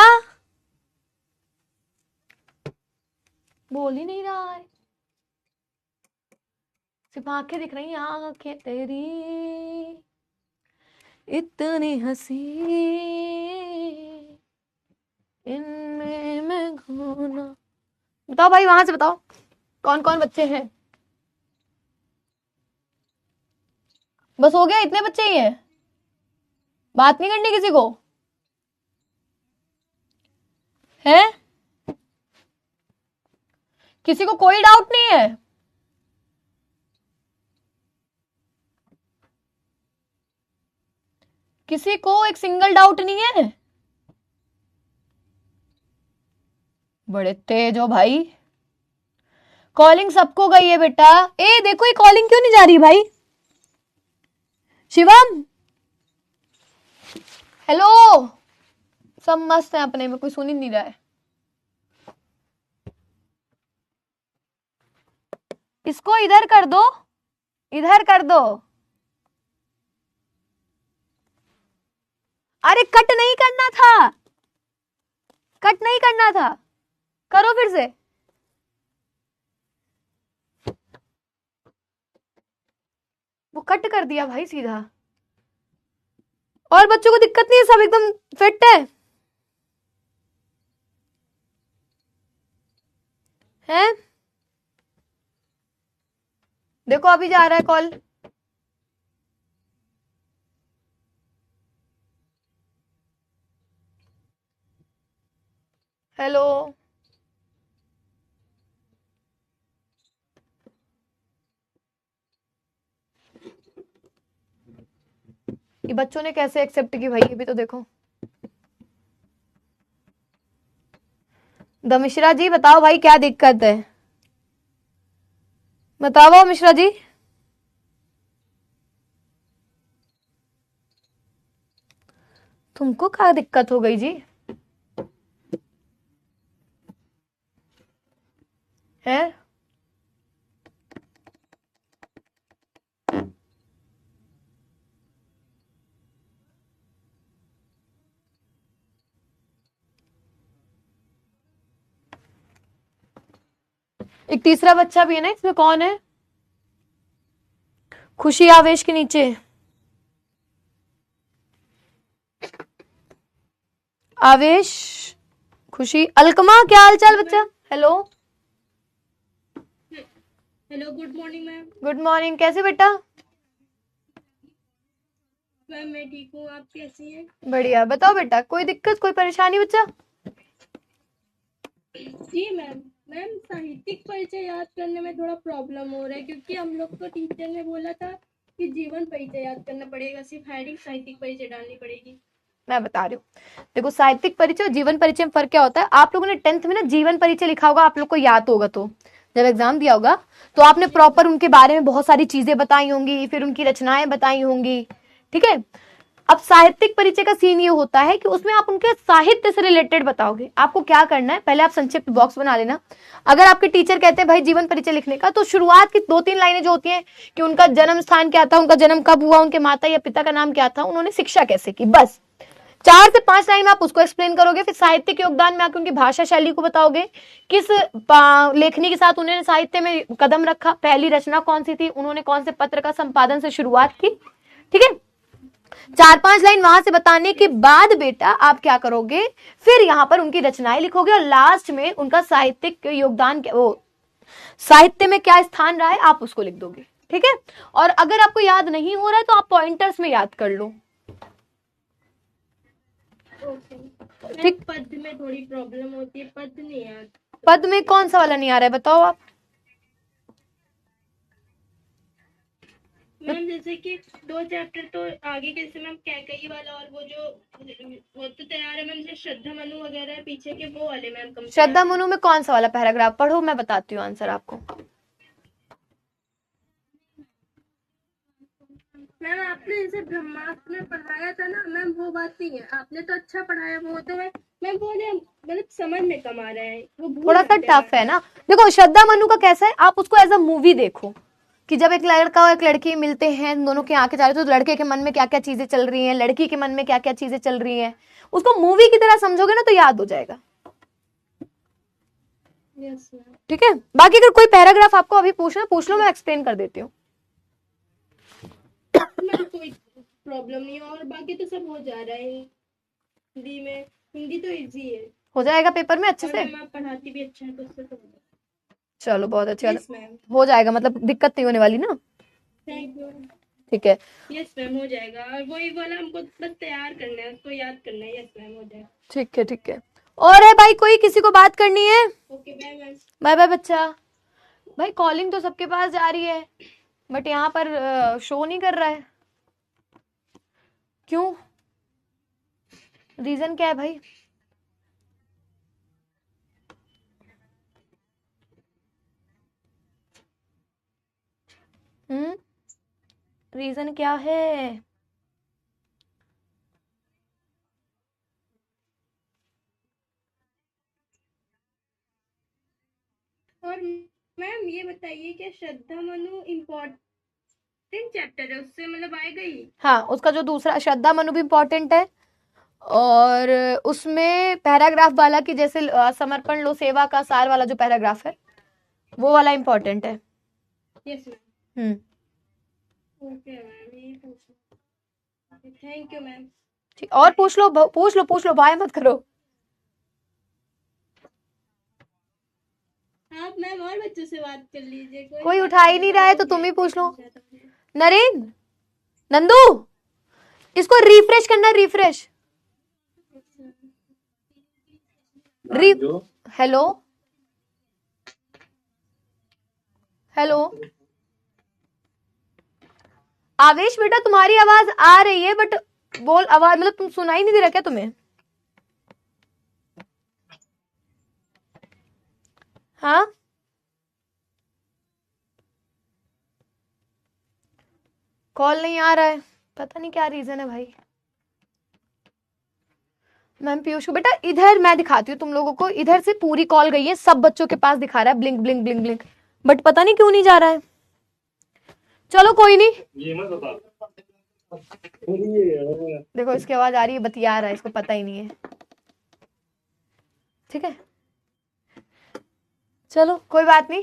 Speaker 1: बोल ही नहीं रहा है, सिर्फ आंखें दिख रही हैं, आंखें तेरी इतनी हंसी, इनमें मैं घूना। बताओ भाई, वहां से बताओ कौन कौन बच्चे हैं। बस हो गया, इतने बच्चे ही हैं, बात नहीं करनी किसी को है, किसी को कोई डाउट नहीं है। किसी को एक सिंगल डाउट नहीं है। बड़े तेज हो भाई, कॉलिंग सबको गई है बेटा। ए देखो, ये कॉलिंग क्यों नहीं जा रही भाई। शिवम, हेलो, सब मस्त है अपने में, कोई सुन ही नहीं रहा है। इसको इधर कर दो, इधर कर दो। अरे कट नहीं करना था, कट नहीं करना था, करो फिर से। वो कट कर दिया भाई सीधा। और बच्चों को दिक्कत नहीं है, सब एकदम फिट है, हैं? देखो अभी जा रहा है कॉल। हेलो, ये बच्चों ने कैसे एक्सेप्ट की भाई, ये भी तो देखो। द मिश्रा जी बताओ भाई, क्या दिक्कत है, बताओ मिश्रा जी। तुमको क्या दिक्कत हो गई जी, है? एक तीसरा बच्चा भी है ना इसमें, कौन है? खुशी आवेश के नीचे, आवेश, खुशी, अलकमा, क्या हाल चाल बच्चा। Hello
Speaker 2: hello, good morning ma'am.
Speaker 1: Good morning, कैसे बेटा।
Speaker 2: मैम मैं ठीक हूँ, आप कैसी हैं?
Speaker 1: बढ़िया, बताओ बेटा, कोई दिक्कत कोई परेशानी बच्चा।
Speaker 2: जी मैम। मैम साहित्यिक परिचय याद करने में थोड़ा प्रॉब्लम हो रहा है, क्योंकि हम लोग को टीचर ने बोला था कि जीवन परिचय याद करना पड़ेगा, सिर्फ हेडिंग साहित्यिक परिचय डालनी पड़ेगी।
Speaker 1: मैं बता रही हूँ, देखो साहित्यिक परिचय और जीवन परिचय में फर्क क्या होता है। आप लोगों ने 10th में ना जीवन परिचय लिखा होगा, आप लोग को याद होगा, तो जब एग्जाम दिया होगा तो आपने प्रॉपर उनके बारे में बहुत सारी चीजें बताई होंगी, फिर उनकी रचनाएं बताई होंगी, ठीक है। अब साहित्यिक परिचय का सीन ये होता है कि उसमें आप उनके साहित्य से रिलेटेड बताओगे। आपको क्या करना है, पहले आप संक्षिप्त बॉक्स बना लेना। अगर आपके टीचर कहते हैं भाई जीवन परिचय लिखने का, तो शुरुआत की 2-3 लाइनें जो होती हैं कि उनका जन्म स्थान क्या था, उनका जन्म कब हुआ, उनके माता या पिता का नाम क्या था, उन्होंने शिक्षा कैसे की, बस 4 से 5 लाइन में आप उसको एक्सप्लेन करोगे। फिर साहित्यिक योगदान में आके उनकी भाषा शैली को बताओगे, किस लेखनी के साथ उन्होंने साहित्य में कदम रखा, पहली रचना कौन सी थी, उन्होंने कौन से पत्र का संपादन से शुरुआत की। ठीक है, 4-5 लाइन वहां से बताने के बाद बेटा आप क्या करोगे, फिर यहाँ पर उनकी रचनाएं लिखोगे और लास्ट में उनका साहित्यिक योगदान, वो साहित्य में क्या स्थान रहा है, आप उसको लिख दोगे। ठीक है, और अगर आपको याद नहीं हो रहा है तो आप पॉइंटर्स में याद कर लो।
Speaker 2: ठीक, पद में थोड़ी प्रॉब्लम होती है, पद नहीं याद।
Speaker 1: पद में कौन सा वाला नहीं आ रहा है बताओ आप।
Speaker 2: मैम जैसे कि 2 चैप्टर तो आगे के, जैसे मैम कैकई वाला और वो तो तैयार है मैम, जैसे श्रद्धा मनु वगैरह है पीछे के, वो वाले मैम कम।
Speaker 1: श्रद्धा मनु में कौन सा वाला पैराग्राफ, पढ़ो मैं बताती हूँ आंसर आपको।
Speaker 2: मैम आपने जैसे ब्रह्मास्त्र में पढ़ाया था ना मैम, वो बात नहीं है, आपने तो अच्छा पढ़ाया, वो तो मैम वो मतलब समझ में कम आ रहा है, वो
Speaker 1: थोड़ा सा टफ है ना। देखो श्रद्धा मनु का कैसा है, आप उसको एज अ मूवी देखो कि जब एक लड़का और एक लड़की मिलते हैं, दोनों की आंखें चाहे तो लड़के के मन में क्या क्या चीजें चल रही हैं, लड़की के मन में क्या क्या चीजें चल रही हैं, उसको मूवी की तरह समझोगे ना तो याद हो जाएगा। ठीक है, बाकी अगर कोई पैराग्राफ आपको अभी पूछना पूछ लो, मैं एक्सप्लेन कर देती हूँ।
Speaker 2: कोई प्रॉब्लम नहीं है, और बाकी तो सब हो जा रहा है हिंदी में, हिंदी तो इजी है,
Speaker 1: हो जाएगा पेपर में अच्छे से।
Speaker 2: आप पढ़ाती भी अच्छा है तो उससे तो
Speaker 1: चलो बहुत अच्छा,
Speaker 2: yes,
Speaker 1: हो जाएगा, मतलब दिक्कत नहीं होने वाली ना।
Speaker 2: Thank you.
Speaker 1: ठीक है,
Speaker 2: यस मैम हो जाएगा, और वही वाला हमको बस तैयार करना है, उसको याद करना है। यस मैम हो जाएगा।
Speaker 1: ठीक है ठीक है। और है भाई कोई किसी को बात करनी है?
Speaker 2: Okay bye ma'am.
Speaker 1: Bye bye बच्चा। भाई कॉलिंग तो सबके पास जा रही है बट यहाँ पर शो नहीं कर रहा है, क्यों, रीजन क्या है भाई? रीजन क्या है?
Speaker 2: और मैम ये बताइए क्या श्रद्धा मनु इम्पोर्टेंट चैप्टर है, उससे मतलब आएगा ही?
Speaker 1: हाँ, उसका जो दूसरा श्रद्धा मनु भी इम्पोर्टेंट है, और उसमें पैराग्राफ वाला की जैसे समर्पण लो सेवा का सार वाला जो पैराग्राफ है वो वाला इम्पोर्टेंट है।
Speaker 2: Yes ma'am. ओके मैम, ये पूछो। Thank you ma'am.
Speaker 1: ठीक, और पूछ लो भाई मत करो।
Speaker 2: आप मैम और बच्चों से बात कर लीजिए,
Speaker 1: कोई उठा ही नहीं रहा है तो तुम ही पूछ लो। नरेंद्र, नंदू, इसको रिफ्रेश करना, रिफ्रेश। हेलो हेलो आवेश बेटा, तुम्हारी आवाज आ रही है बट बोल, आवाज मतलब तुम सुनाई नहीं दे रहा क्या तुम्हें? हाँ, कॉल नहीं आ रहा है, पता नहीं क्या रीजन है भाई। मैम पीयूष को बेटा इधर मैं दिखाती हूँ तुम लोगों को, इधर से पूरी कॉल गई है, सब बच्चों के पास दिखा रहा है blink blink blink blink, but पता नहीं क्यों नहीं जा रहा है। चलो कोई नहीं,
Speaker 3: ये मत बता।
Speaker 1: देखो इसकी आवाज आ रही है, बतिया रहा है, इसको पता ही नहीं है। ठीक है, चलो कोई बात नहीं,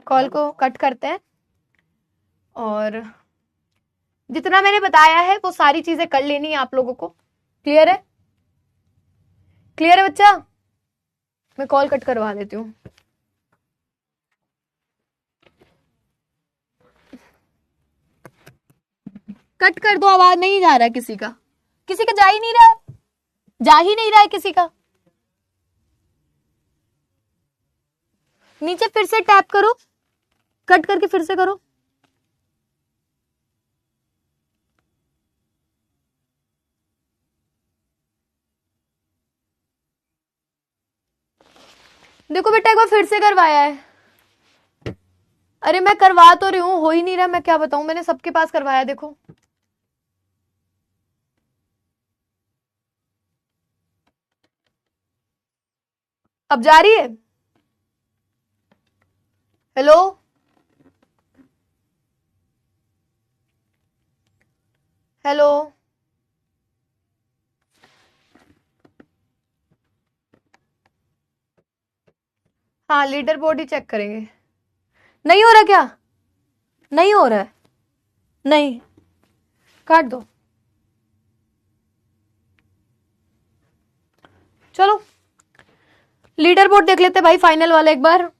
Speaker 1: कॉल को कट करते हैं, और जितना मैंने बताया है वो सारी चीजें कर लेनी है आप लोगों को। क्लियर है? क्लियर है बच्चा? मैं कॉल कट करवा देती हूँ। कट कर दो, आवाज नहीं जा रहा है किसी का, किसी का जा ही नहीं रहा है, जा ही नहीं रहा है किसी का। नीचे फिर से टैप करो, कट करके फिर से करो। देखो बेटा एक बार फिर से करवाया है, अरे मैं करवा तो रही हूँ, हो ही नहीं रहा, मैं क्या बताऊं, मैंने सबके पास करवाया, देखो अब जा रही है? हेलो, हेलो, हाँ लीडर बोर्ड ही चेक करेंगे। नहीं हो रहा क्या? नहीं हो रहा है? नहीं, काट दो। चलो लीडर बोर्ड देख लेते भाई, फाइनल वाला एक बार।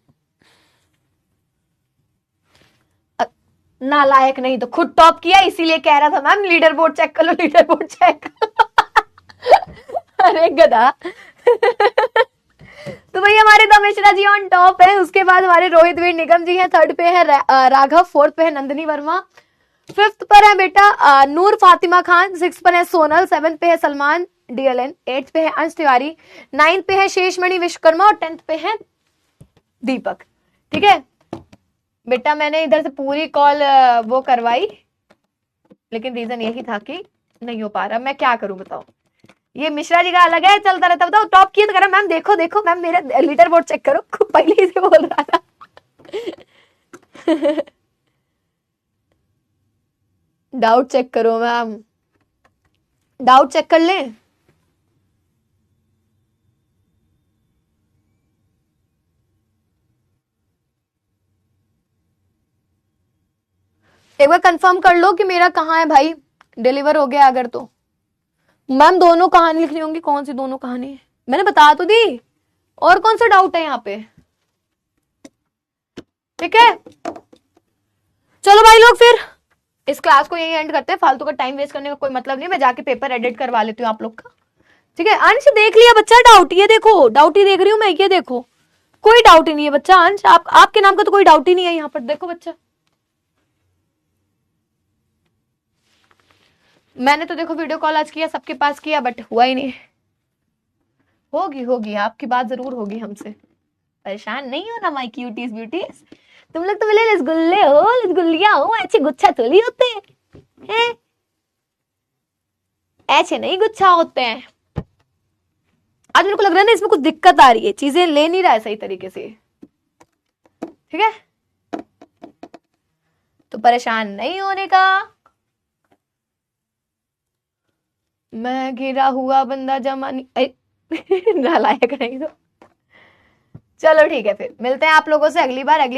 Speaker 1: नालायक नहीं तो खुद टॉप किया, इसीलिए कह रहा था मैम लीडर बोर्ड चेक कर लो, लीडर बोर्ड चेक। अरे गधा। तो भाई हमारे तो मिश्रा जी ऑन टॉप है, उसके बाद हमारे रोहित वीर निगम जी हैं, थर्ड पे है राघव, फोर्थ पे है नंदिनी वर्मा, फिफ्थ पर है बेटा नूर फातिमा खान, सिक्स पर है सोनल, सेवेंथ पे है सलमान डीएलएन, एट्थ पे है अंश तिवारी, नाइन्थ पे है शेषमणि विश्वकर्मा और टेंथ पे है दीपक। ठीक है बेटा, मैंने इधर से पूरी कॉल वो करवाई, लेकिन रीजन यही था कि नहीं हो पा रहा, मैं क्या करूं बताओ। ये मिश्रा जी का अलग है, चलता रहता। बताओ टॉप किए तो करा मैम, देखो देखो मैम मेरा लीडर बोर्ड चेक करो, पहले ही से बोल रहा था। डाउट चेक करो मैम, डाउट चेक कर लें। एक बार कंफर्म कर लो कि मेरा कहाँ है भाई, डिलीवर हो गया अगर तो। मैम दोनों कहानी लिखनी होंगी, कौन सी दोनों कहानी? मैंने बता तो दी, और कौन सा डाउट है यहाँ पे? ठीक है चलो भाई लोग, फिर इस क्लास को यही एंड करते हैं, फालतू का टाइम वेस्ट करने का कोई मतलब नहीं, मैं जाके पेपर एडिट करवा लेती हूँ आप लोग का। ठीक है अंश देख लिया बच्चा डाउट, ये देखो डाउट ही देख रही हूँ मैं, ये देखो कोई डाउट ही नहीं है बच्चा। अंश आपके नाम का तो कोई डाउट ही नहीं है यहाँ पर, देखो बच्चा। मैंने तो देखो वीडियो कॉल आज किया, सबके पास किया, बट हुआ ही नहीं। होगी होगी आपकी बात जरूर होगी हमसे, परेशान नहीं हो ना माय क्यूटीज ब्यूटीज। तुम लोग तो बोले रसगुल्ले हो, रसगुल्लिया हो, ऐसे गुच्छा थोड़ी होते हैं, ऐसे नहीं गुच्छा होते हैं। आज मेरे को लग रहा है ना इसमें कुछ दिक्कत आ रही है, चीजें ले नहीं रहा है सही तरीके से। ठीक है तो परेशान नहीं होने का। मैं घिरा हुआ बंदा जमानी नालायक नहीं तो। चलो ठीक है, फिर मिलते हैं आप लोगों से अगली बार, अगली